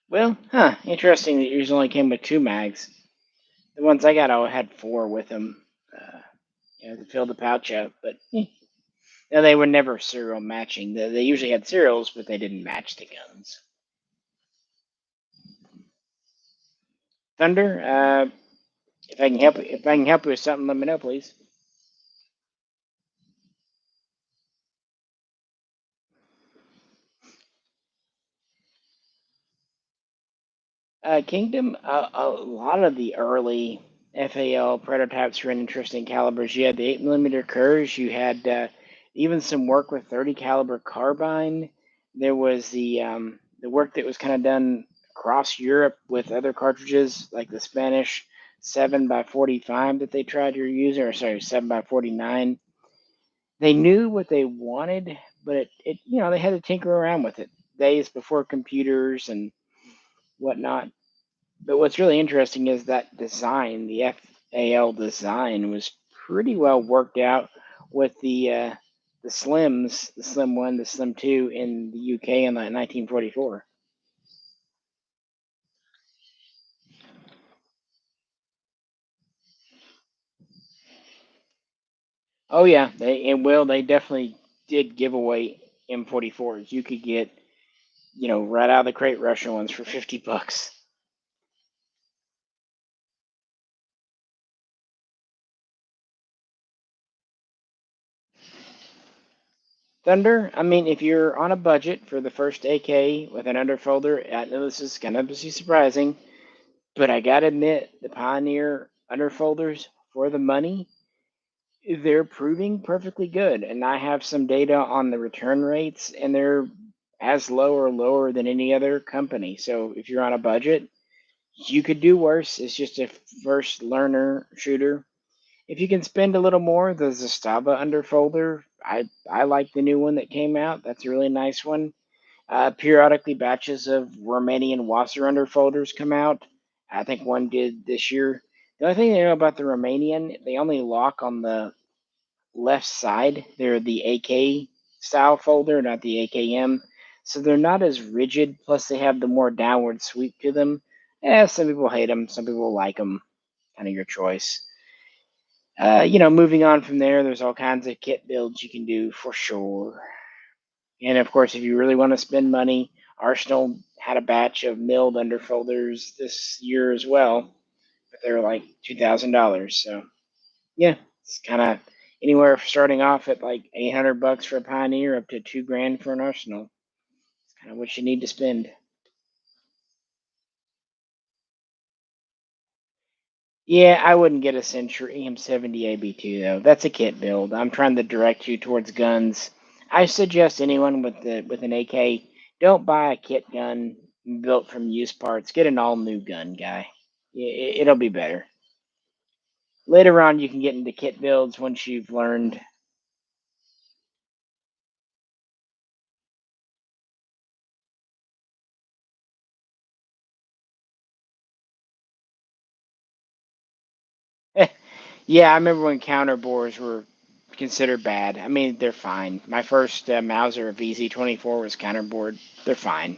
Well, interesting that yours only came with two mags. The ones I got all had four with them. To fill the pouch up, but no, they were never serial matching. They usually had serials, but they didn't match the guns. Thunder, if I can help you with something, let me know, please. Kingdom, a lot of the early FAL prototypes were in interesting calibers. You had the 8 millimeter Kurz. You had even some work with 30 caliber carbine. There was the work that was kind of done across Europe with other cartridges, like the Spanish 7x45 that they tried to use, or sorry, 7x49. They knew what they wanted, but they had to tinker around with it. Days before computers and whatnot. But what's really interesting is that design, the FAL design, was pretty well worked out with the Slims, the Slim One, the Slim Two in the UK in like 1944. Oh yeah, they definitely did give away M44s. You could get right out of the crate Russian ones for $50. Thunder, I mean, if you're on a budget for the first AK with an underfolder, I know this is kind of surprising, but I gotta admit, the Pioneer underfolders, for the money, they're proving perfectly good. And I have some data on the return rates, and they're as low or lower than any other company. So if you're on a budget, you could do worse. It's just a first learner shooter. If you can spend a little more, the Zastava underfolder, I like the new one that came out. That's a really nice one. Periodically, batches of Romanian Wasser underfolders come out. I think one did this year. The only thing I know about the Romanian, they only lock on the left side. They're the AK style folder, not the AKM. So they're not as rigid. Plus, they have the more downward sweep to them. Some people hate them, some people like them. Kind of your choice. Moving on from there, there's all kinds of kit builds you can do for sure. And of course, if you really want to spend money, Arsenal had a batch of milled underfolders this year as well, but they were like $2,000. So yeah, it's kind of anywhere starting off at like $800 for a Pioneer up to 2 grand for an Arsenal. It's kind of what you need to spend. Yeah, I wouldn't get a Century M70 AB2 though. That's a kit build. I'm trying to direct you towards guns. I suggest anyone with an AK, don't buy a kit gun built from used parts. Get an all new gun, guy. It'll be better. Later on, you can get into kit builds once you've learned. Yeah, I remember when counter bores were considered bad. I mean, they're fine. My first Mauser VZ24 was counterboard. They're fine.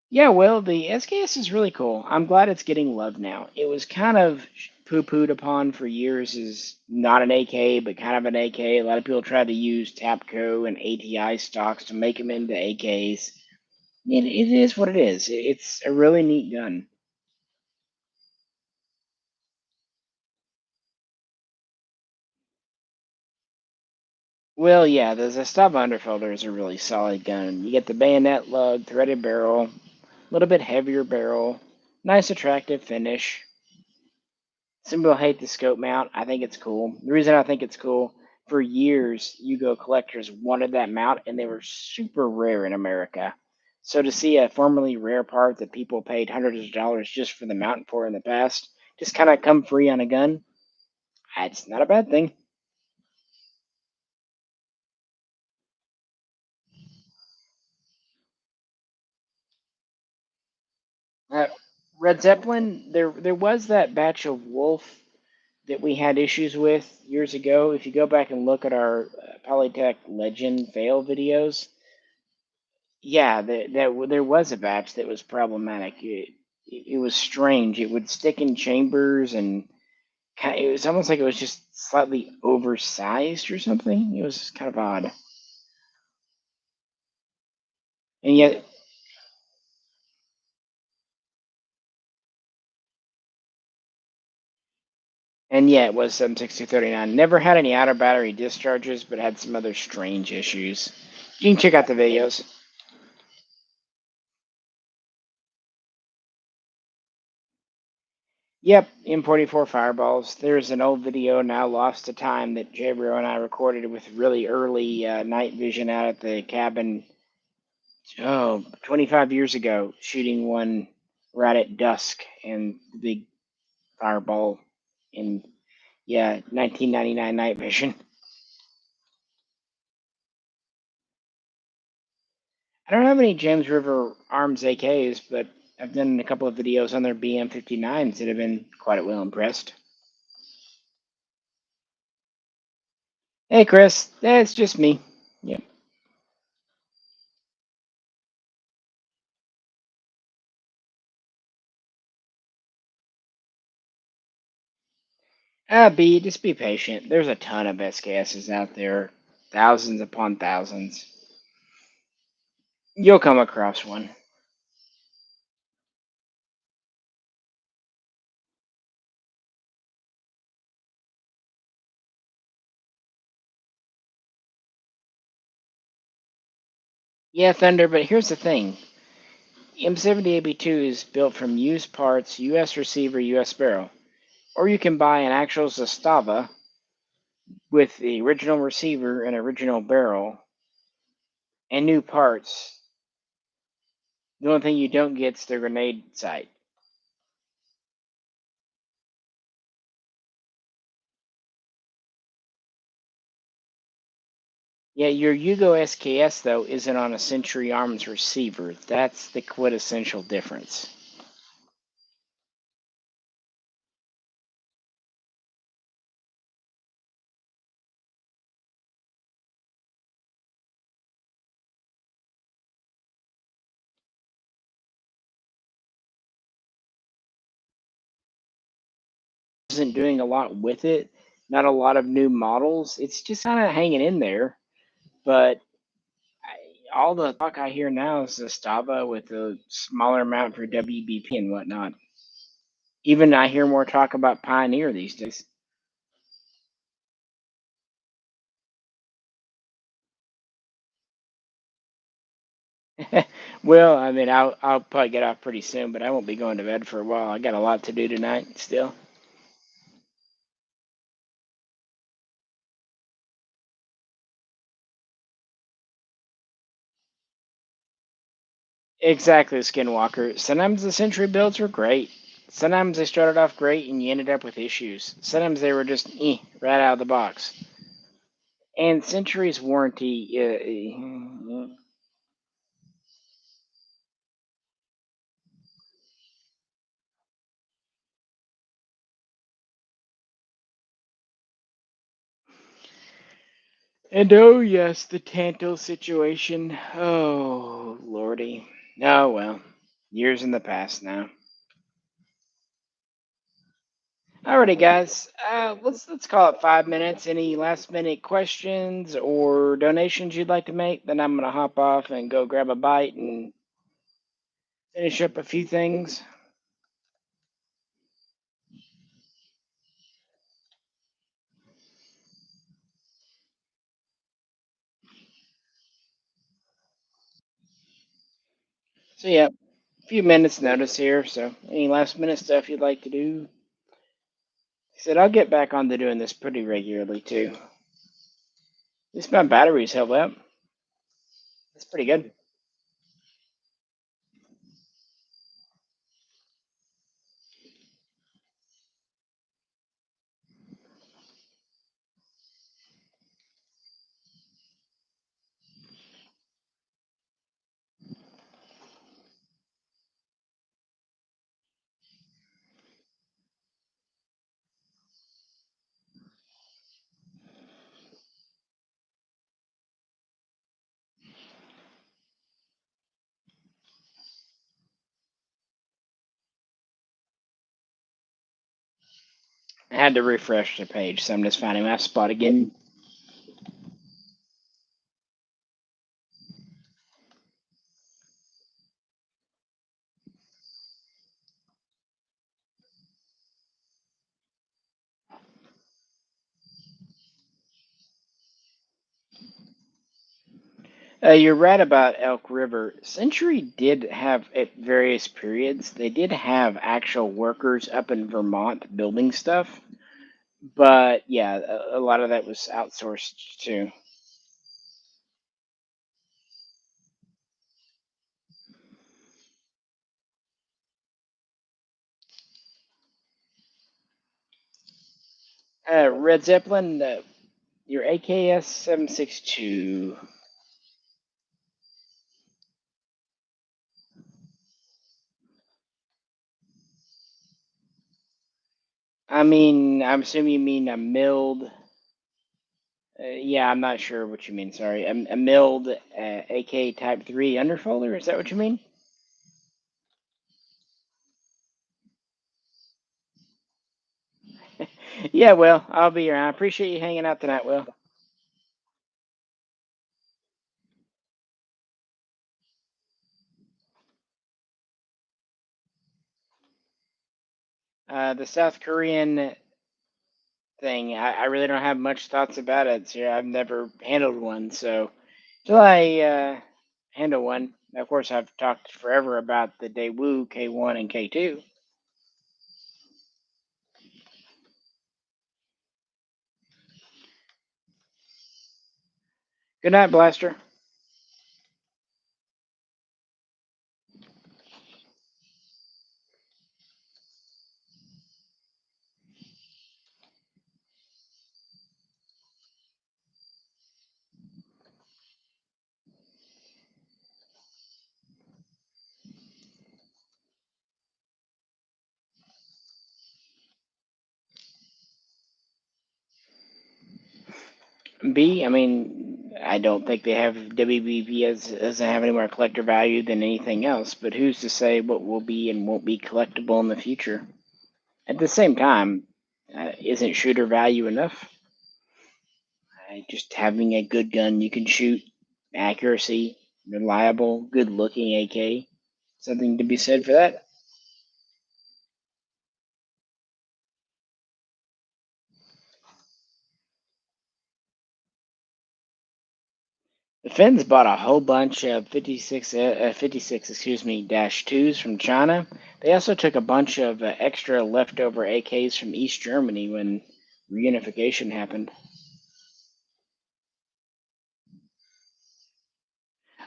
Yeah, well, the SKS is really cool. I'm glad it's getting love now. It was kind of poo-pooed upon for years as not an AK, but kind of an AK. A lot of people tried to use Tapco and ATI stocks to make them into AKs. It is what it is. It's a really neat gun. Well, yeah, the Zastava Underfelder is a really solid gun. You get the bayonet lug, threaded barrel, a little bit heavier barrel, nice attractive finish. Some people hate the scope mount. I think it's cool. The reason I think it's cool, for years, Yugo collectors wanted that mount, and they were super rare in America. So to see a formerly rare part that people paid hundreds of dollars just for the mount for in the past, just kind of come free on a gun, it's not a bad thing. Uh, Red Zeppelin, there was that batch of Wolf that we had issues with years ago. If you go back and look at our Polytech Legend fail videos, yeah, there was a batch that was problematic. It was strange. It would stick in chambers, and it was almost like it was just slightly oversized or something. It was kind of odd. And yet, it was 76239. Never had any outer battery discharges, but had some other strange issues. You can check out the videos. Yep, M44 fireballs. There's an old video now lost to time that Jabro and I recorded with really early night vision out at the cabin, 25 years ago, shooting one right at dusk and the big fireball in, 1999 night vision. I don't have any James River Arms AKs, but I've done a couple of videos on their BM59s that have been quite well impressed. Hey, Chris, that's just me. Yep. B, just be patient. There's a ton of SKSs out there, thousands upon thousands. You'll come across one. Yeah, Thunder, but here's the thing. M70AB2 is built from used parts, US receiver, US barrel. Or you can buy an actual Zastava with the original receiver and original barrel and new parts. The only thing you don't get is the grenade sight. Yeah, your Yugo SKS though isn't on a Century Arms receiver. That's the quintessential difference. Isn't doing a lot with it. Not a lot of new models. It's just kind of hanging in there. But all the talk I hear now is the Stava with a smaller amount for WBP and whatnot. Even I hear more talk about Pioneer these days. Well, I mean, I'll probably get off pretty soon, but I won't be going to bed for a while. I got a lot to do tonight still. Exactly, Skinwalker. Sometimes the Century builds were great. Sometimes they started off great and you ended up with issues. Sometimes they were just right out of the box. And Century's warranty, and oh yes, the Tanto situation. Oh lordy. Oh well, years in the past now. Alrighty, guys. Let's call it 5 minutes. Any last minute questions or donations you'd like to make? Then I'm gonna hop off and go grab a bite and finish up a few things. So yeah, a few minutes notice here. So any last minute stuff you'd like to do? I said I'll get back on to doing this pretty regularly too. At least my batteries held up. That's pretty good. I had to refresh the page, so I'm just finding my spot again. You're right about Elk River. Century did have, at various periods, they did have actual workers up in Vermont building stuff. But yeah, a lot of that was outsourced too. Red Zeppelin, your AKS 762. I mean, I'm assuming you mean a milled. Yeah, I'm not sure what you mean. Sorry, a milled AK Type 3 underfolder. Is that what you mean? Yeah, well, I'll be around. I appreciate you hanging out tonight, Will. The South Korean thing, I really don't have much thoughts about it. So I've never handled one, so till I handle one. Of course, I've talked forever about the Daewoo K1 and K2. Good night, Blaster. B, I mean, I don't think they have WBP as doesn't have any more collector value than anything else. But who's to say what will be and won't be collectible in the future? At the same time, isn't shooter value enough? Just having a good gun you can shoot, accuracy, reliable, good looking AK. Something to be said for that. The Finns bought a whole bunch of 56, excuse me, dash twos from China. They also took a bunch of extra leftover AKs from East Germany when reunification happened.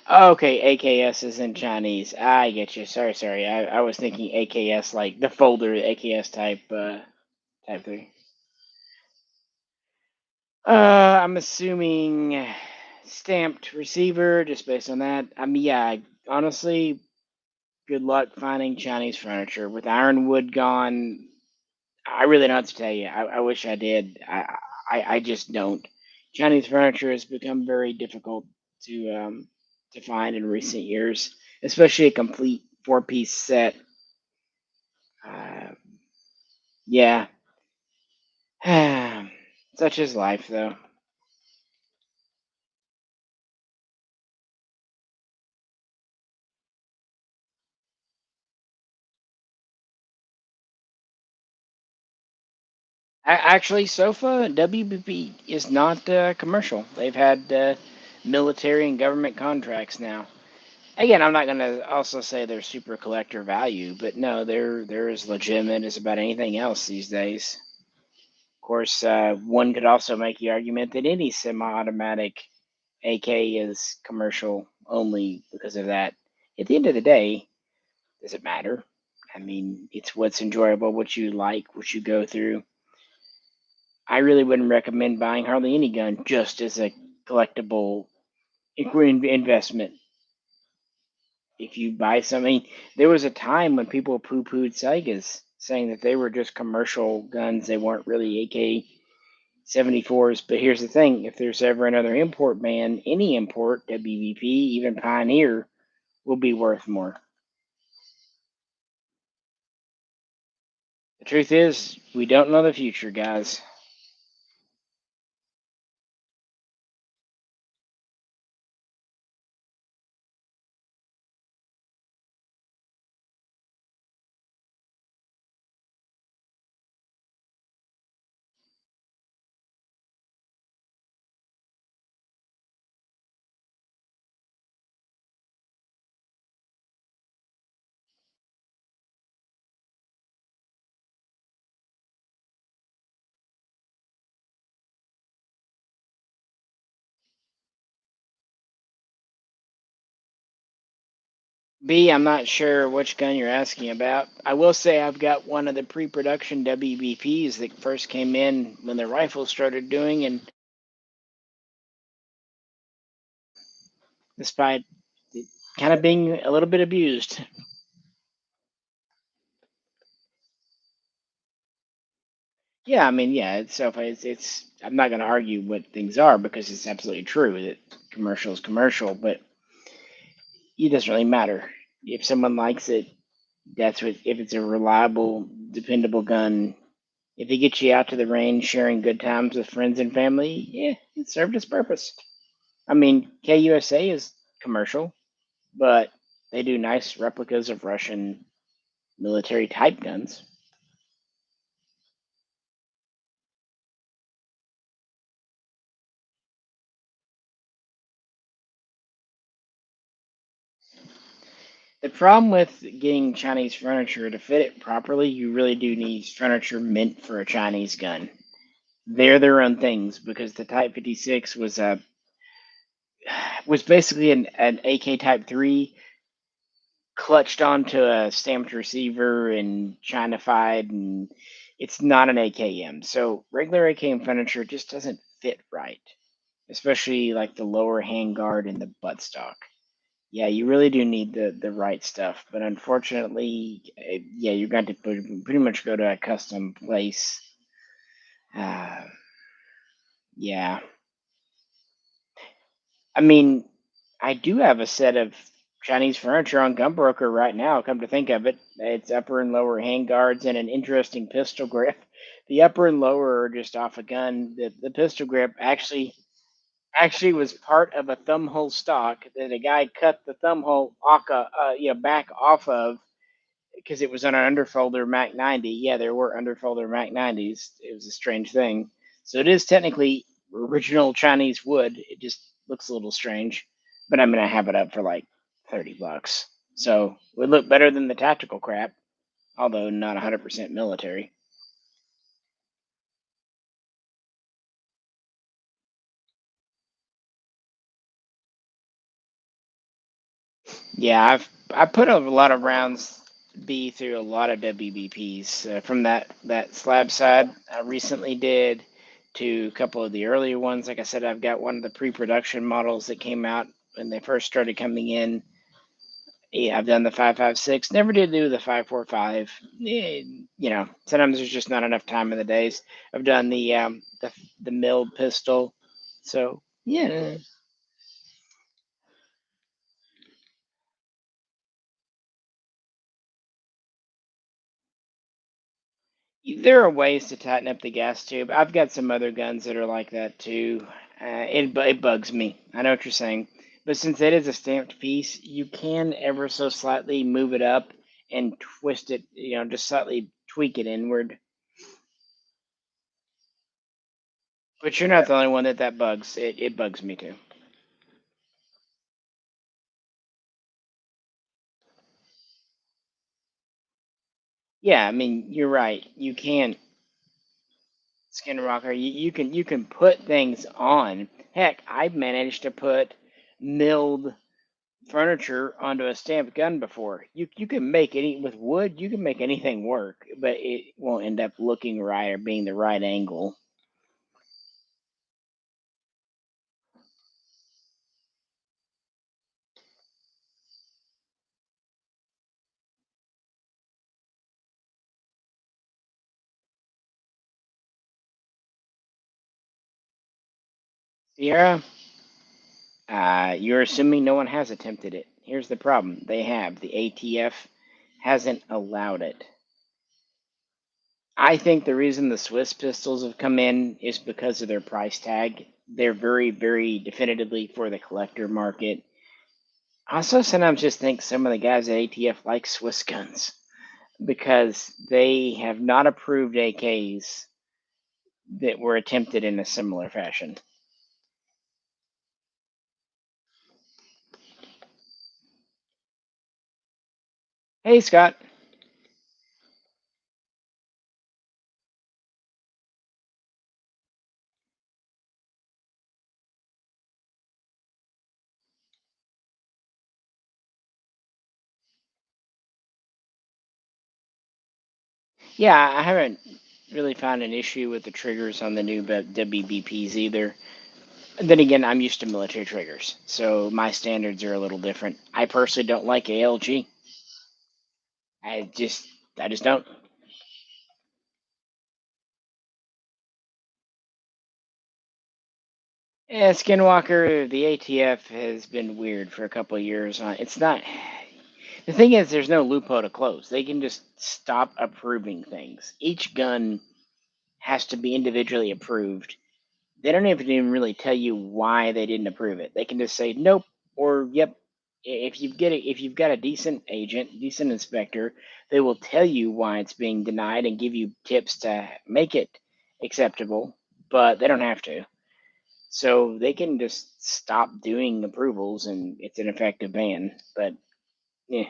Oh, okay, AKS is in Chinese. I get you. Sorry. I was thinking AKS like the folder AKS type thing. I'm assuming stamped receiver just based on that. I mean, yeah, honestly, good luck finding Chinese furniture. With ironwood gone, I really don't know what to tell you. I wish I did. I just don't. Chinese furniture has become very difficult to find in recent years, especially a complete four-piece set. Uh, yeah, such is life, though. Actually, SOFA WBP is not commercial. They've had military and government contracts now. Again, I'm not going to also say they're super collector value, but no, they're as legitimate as about anything else these days. Of course, one could also make the argument that any semi-automatic AK is commercial only because of that. At the end of the day, does it matter? I mean, it's what's enjoyable, what you like, what you go through. I really wouldn't recommend buying hardly any gun just as a collectible investment. If you buy something, there was a time when people poo-pooed Segas, saying that they were just commercial guns. They weren't really AK-74s. But here's the thing: if there's ever another import ban, any import, WVP, even Pioneer, will be worth more. The truth is, we don't know the future, guys. B, I'm not sure which gun you're asking about. I will say I've got one of the pre-production WBPs that first came in when the rifles started doing, and despite it kind of being a little bit abused. Yeah, I mean, yeah, it's I'm not going to argue what things are because it's absolutely true that commercial is commercial, but it doesn't really matter. If someone likes it, that's what, if it's a reliable, dependable gun, if it gets you out to the range sharing good times with friends and family, yeah, it served its purpose. I mean, KUSA is commercial, but they do nice replicas of Russian military type guns. The problem with getting Chinese furniture to fit it properly, you really do need furniture meant for a Chinese gun. They're their own things because the Type 56 was basically an AK Type 3 clutched onto a stamped receiver and Chinafied, and it's not an AKM. So regular AKM furniture just doesn't fit right, especially like the lower handguard and the buttstock. Yeah, you really do need the right stuff, but unfortunately, yeah, you're going to pretty much go to a custom place. Uh, yeah, I mean, I do have a set of Chinese furniture on Gunbroker right now. Come to think of it, it's upper and lower handguards and an interesting pistol grip. The upper and lower are just off a gun. The pistol grip actually was part of a thumb hole stock that a guy cut the thumb hole back off of because it was on an underfolder Mac 90. Yeah, there were underfolder Mac 90s. It was a strange thing. So it is technically original Chinese wood. It just looks a little strange. But I'm gonna have it up for like $30. So it would look better than the tactical crap, although not 100% military. Yeah, I put a lot of rounds B through a lot of WBPs from that slab side. I recently did to a couple of the earlier ones. Like I said, I've got one of the pre-production models that came out when they first started coming in. Yeah, I've done the 5.56. Never did do the 5.45. Sometimes there's just not enough time in the days. I've done the milled pistol. So yeah, there are ways to tighten up the gas tube. I've got some other guns that are like that too. It bugs me. I know what you're saying, but since it is a stamped piece, you can ever so slightly move it up and twist it. Just slightly tweak it inward. But you're not the only one that bugs. It bugs me too. Yeah, I mean you're right. You can Skinwalker. You can put things on. Heck, I've managed to put milled furniture onto a stamped gun before. You can make any with wood. You can make anything work, but it won't end up looking right or being the right angle. Sierra, you're assuming no one has attempted it. Here's the problem: they have. The ATF hasn't allowed it. I think the reason the Swiss pistols have come in is because of their price tag. They're very, very definitively for the collector market. I also sometimes just think some of the guys at ATF like Swiss guns because they have not approved AKs that were attempted in a similar fashion. Hey, Scott. Yeah, I haven't really found an issue with the triggers on the new WBPs either. Then again, I'm used to military triggers, so my standards are a little different. I personally don't like ALG. I just, I just don't. Yeah, Skinwalker, the ATF has been weird for a couple of years. It's not. The thing is, there's no loophole to close. They can just stop approving things. Each gun has to be individually approved. They don't even really tell you why they didn't approve it. They can just say nope or yep. If you've got a decent agent, decent inspector, they will tell you why it's being denied and give you tips to make it acceptable. But they don't have to. So they can just stop doing approvals and it's an effective ban. But yeah.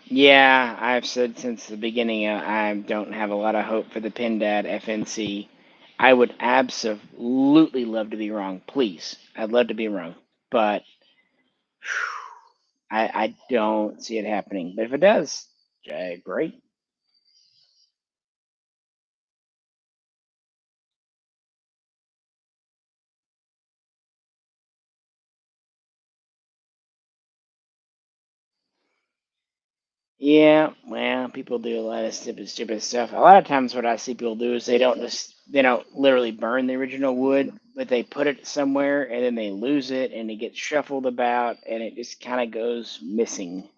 Yeah, I've said since the beginning I don't have a lot of hope for the Pendad FNC. I would absolutely love to be wrong. Please, I'd love to be wrong, but I don't see it happening. But if it does, great. Yeah, well, people do a lot of stupid stuff. A lot of times, what I see people do is they don't literally burn the original wood, but they put it somewhere and then they lose it and it gets shuffled about and it just kind of goes missing.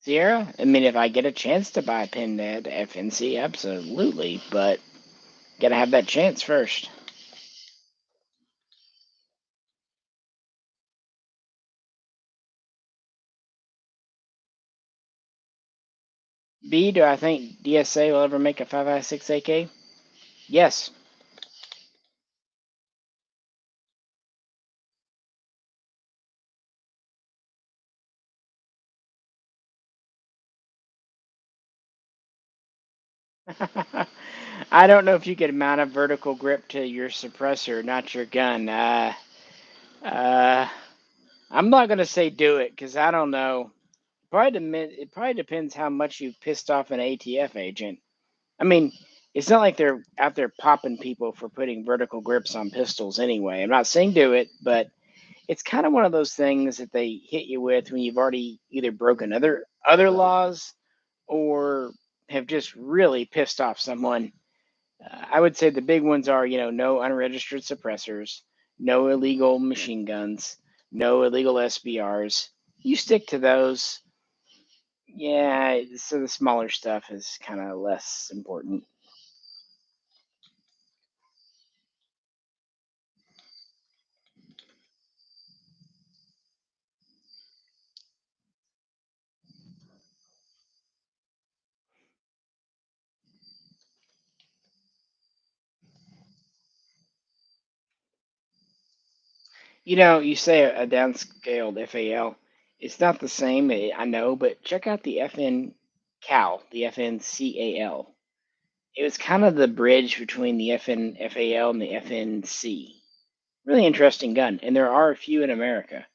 Sierra, I mean, if I get a chance to buy a pin at FNC, absolutely, but gotta have that chance first. B, do I think DSA will ever make a 5.56 AK? Yes. I don't know if you could mount a vertical grip to your suppressor, not your gun. Uh, I'm not gonna say do it because I don't know. It probably depends how much you've pissed off an ATF agent. I mean, it's not like they're out there popping people for putting vertical grips on pistols anyway. I'm not saying do it, but it's kind of one of those things that they hit you with when you've already either broken other laws or have just really pissed off someone. I would say the big ones are, no unregistered suppressors, no illegal machine guns, no illegal SBRs. You stick to those. Yeah, so the smaller stuff is kind of less important. You say a downscaled FAL. It's not the same, I know, but check out the FN Cal, the FNCAL. It was kind of the bridge between the FNFAL and the FNC. Really interesting gun, and there are a few in America.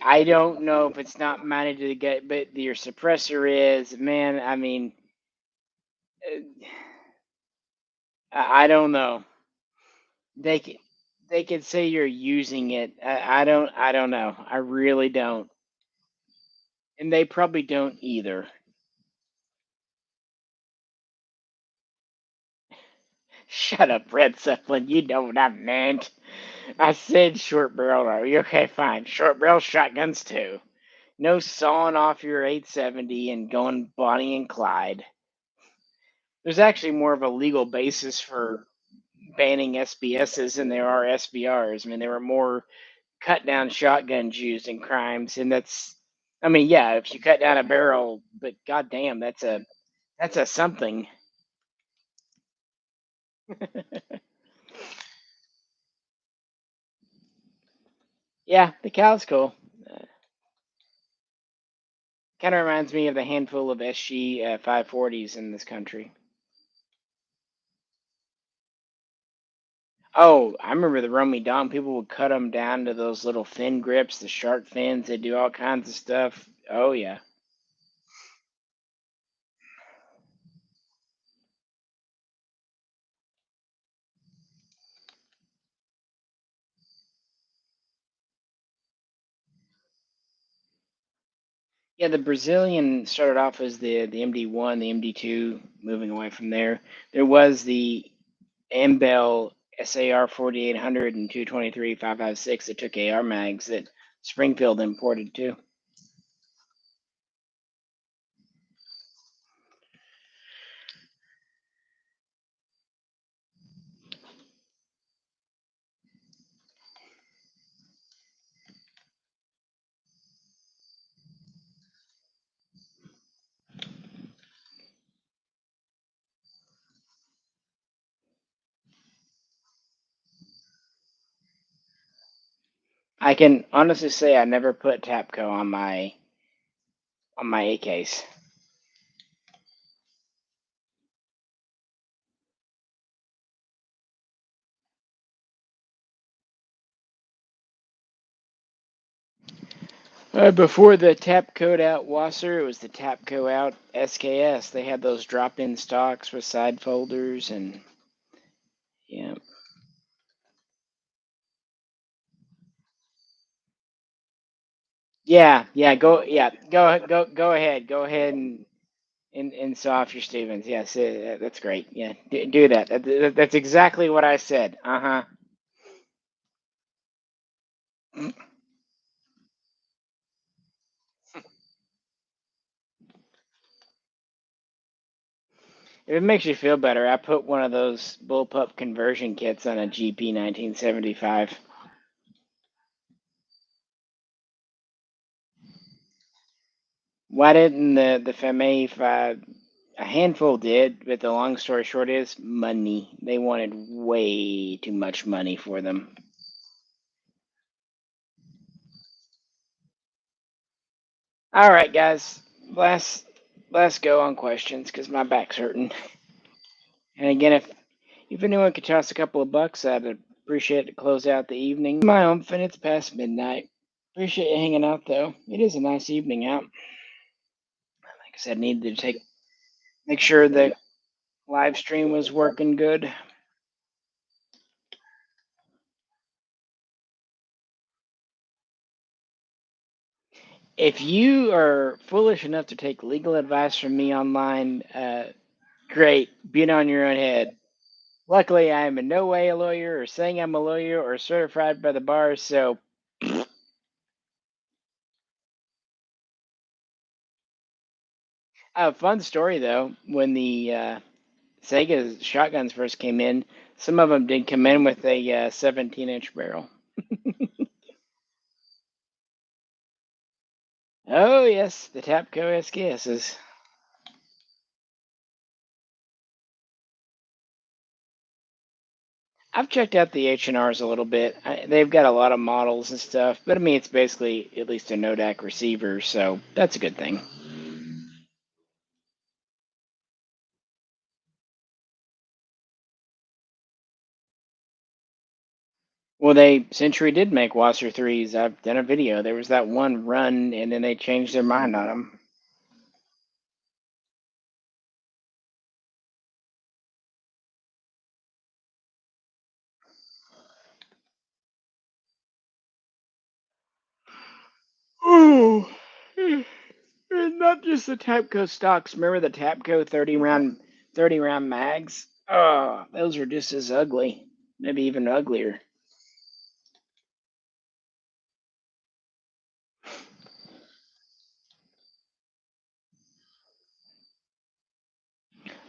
I don't know if it's not mounted to the gut, but your suppressor is. Man, I mean, uh, I don't know. They can they could say you're using it. I don't know. I really don't. And they probably don't either. Shut up, Red Zeppelin. You know what I meant. I said short barrel. Are you okay? Fine. Short barrel shotguns too. No sawing off your 870 and going Bonnie and Clyde. There's actually more of a legal basis for banning SBSs than there are SBRs. I mean, there were more cut down shotguns used in crimes, and I mean, yeah, if you cut down a barrel, but goddamn, that's a something. Yeah, the cow's cool. Uh, Kind of reminds me of the handful of SG 540s in this country. Oh, I remember the Romy Dom. People would cut them down to those little fin grips, the shark fins. They do all kinds of stuff. Oh yeah, yeah. The Brazilian started off as the MD1, the MD2. Moving away from there, there was the Ambell SAR 4800 and 223 556 that took AR mags that Springfield imported too. I can honestly say I never put Tapco on my AKs. Before the Tapco out Wasser, it was the Tapco out SKS. They had those drop-in stocks with side folders and yeah. Go ahead. Go ahead and saw off your Stevens. Yes, that's great. Yeah, do that. That's exactly what I said. Uh-huh. If it makes you feel better, I put one of those bullpup conversion kits on a GP 1975. Why didn't the Femme five? A handful did, but the long story short is money. They wanted way too much money for them. All right, guys, last go on questions because my back's hurting. And again, if anyone could toss a couple of bucks, I'd appreciate it to close out the evening. My own, and it's past midnight. Appreciate you hanging out, though. It is a nice evening out. Like I said, needed to make sure the live stream was working good. If you are foolish enough to take legal advice from me online, great, be it on your own head. Luckily, I am in no way a lawyer or saying I'm a lawyer or certified by the bar, so a fun story though. When the Sega shotguns first came in, some of them did come in with a 17-inch barrel. Oh yes, the Tapco SKSs. I've checked out the H&Rs a little bit. They've got a lot of models and stuff, but I mean it's basically at least a Nodak receiver, so that's a good thing. Well, Century did make Wasser threes. I've done a video. There was that one run, and then they changed their mind on them. Oh, and not just the Tapco stocks. Remember the Tapco 30 round mags? Oh, those are just as ugly, maybe even uglier.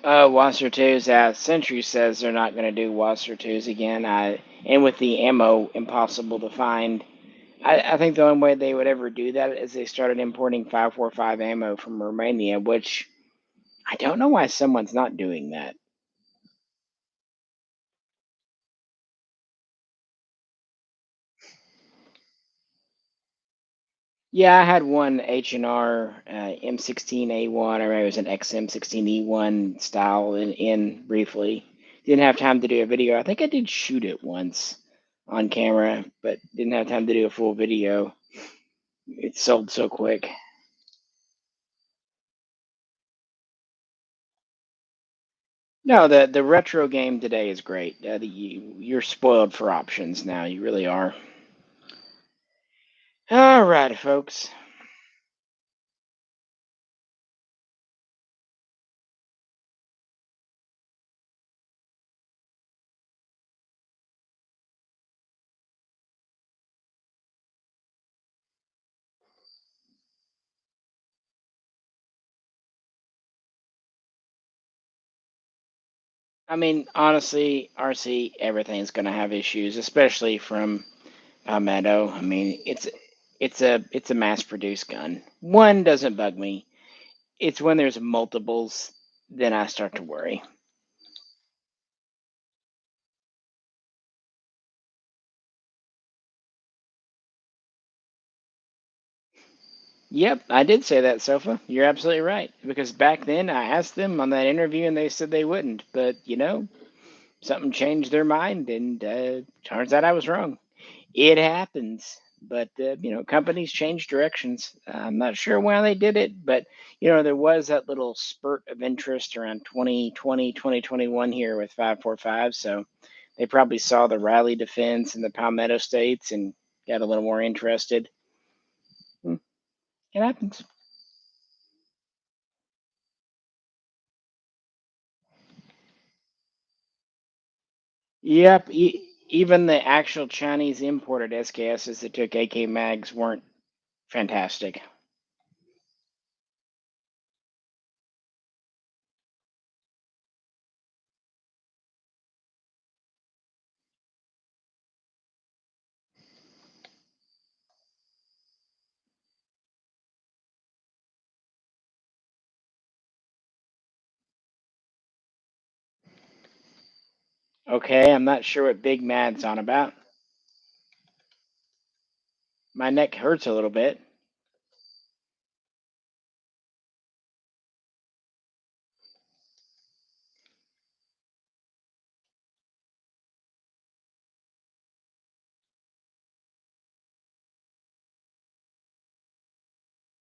Wasser twos. Century says they're not going to do Wasser twos again. And with the ammo impossible to find, I think the only way they would ever do that is they started importing 545 ammo from Romania, which I don't know why someone's not doing that. Yeah, I had one H&R M16A1, or maybe it was an XM16E1 style in briefly. Didn't have time to do a video. I think I did shoot it once on camera, but didn't have time to do a full video. It sold so quick. No, the retro game today is great. You're spoiled for options now. You really are. All right, folks. I mean, honestly, RC, everything's gonna have issues, especially from Palmetto. I mean, it's a mass-produced gun. One doesn't bug me. It's when there's multiples, then I start to worry. Yep, I did say that, Sofa. You're absolutely right. Because back then I asked them on that interview and they said they wouldn't. But, something changed their mind and turns out I was wrong. It happens. But, companies change directions. I'm not sure why they did it, but, there was that little spurt of interest around 2020, 2021 here with 545. So they probably saw the rally defense in the Palmetto states and got a little more interested. Hmm, It happens. Yep, even the actual Chinese imported SKSs that took AK mags weren't fantastic. Okay, I'm not sure what Big Mad's on about. My neck hurts a little bit.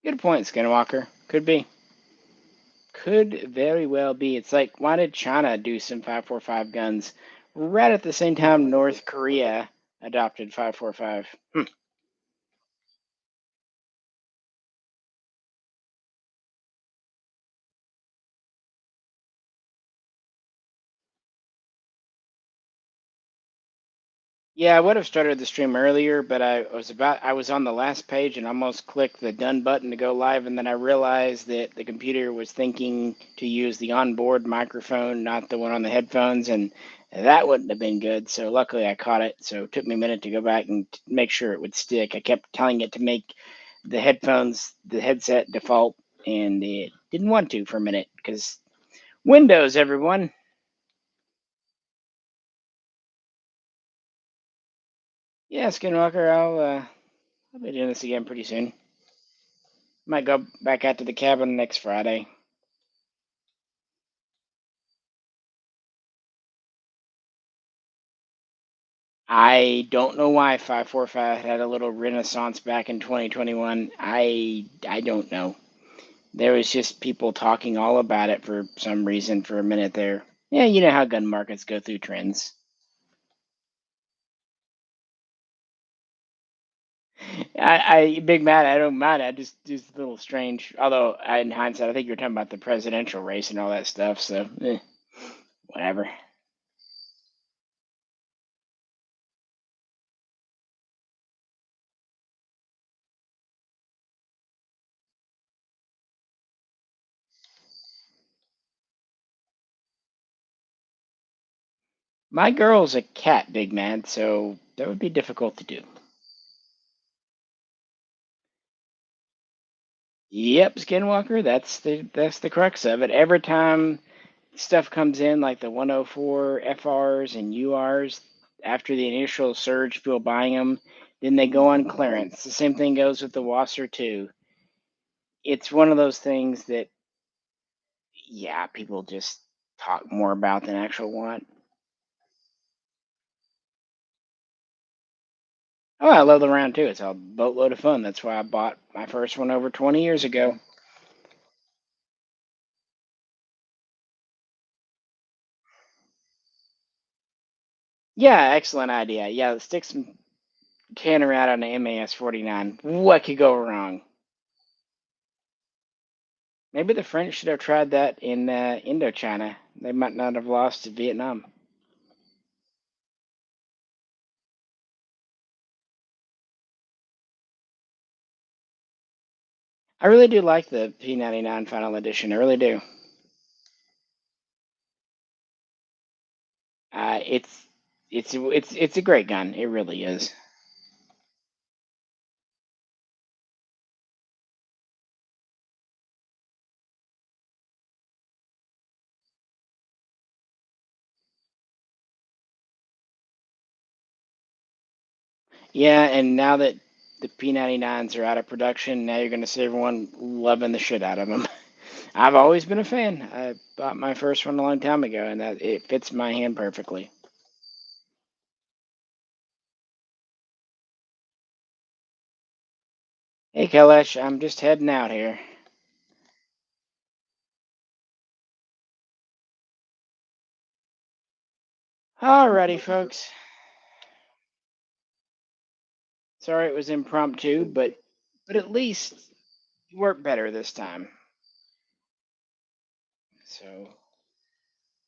Good point, Skinwalker. Could be. Could very well be. It's like, why did China do some 545 guns right at the same time North Korea adopted 545? Yeah, I would have started the stream earlier, but I was on the last page and almost clicked the done button to go live, and then I realized that the computer was thinking to use the onboard microphone, not the one on the headphones, and that wouldn't have been good. So luckily I caught it. So it took me a minute to go back and make sure it would stick. I kept telling it to make the headset default, and it didn't want to for a minute because Windows, everyone. Yeah, Skinwalker, I'll be doing this again pretty soon. Might go back out to the cabin next Friday. I don't know why 545 had a little renaissance back in 2021. I don't know. There was just people talking all about it for some reason for a minute there. Yeah, you know how gun markets go through trends. Big Matt, I don't mind. I just a little strange. Although, in hindsight, I think you're talking about the presidential race and all that stuff. So, whatever. My girl's a cat, Big Matt, so that would be difficult to do. Yep, Skinwalker. That's the crux of it. Every time stuff comes in, like the 104 FRs and URs, after the initial surge, people buying them, then they go on clearance. The same thing goes with the Wasser too. It's one of those things that, yeah, people just talk more about than actual want. Oh, I love the round too. It's a boatload of fun. That's why I bought my first one over 20 years ago. Yeah, excellent idea. Yeah, let's stick some cannon around on the MAS 49. What could go wrong? Maybe the French should have tried that in Indochina. They might not have lost to Vietnam. I really do like the P99 Final Edition. I really do. It's it's a great gun. It really is. Yeah, and now that the P99s are out of production. Now you're going to see everyone loving the shit out of them. I've always been a fan. I bought my first one a long time ago, and that it fits my hand perfectly. Hey, Kalesh, I'm just heading out here. Alrighty, folks. Sorry it was impromptu, but at least it worked better this time. So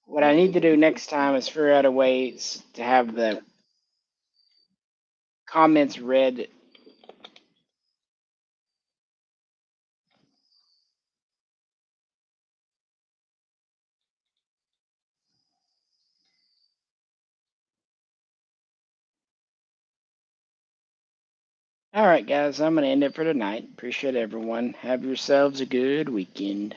what I need to do next time is figure out a way to have the comments read. All right, guys, I'm going to end it for tonight. Appreciate everyone. Have yourselves a good weekend.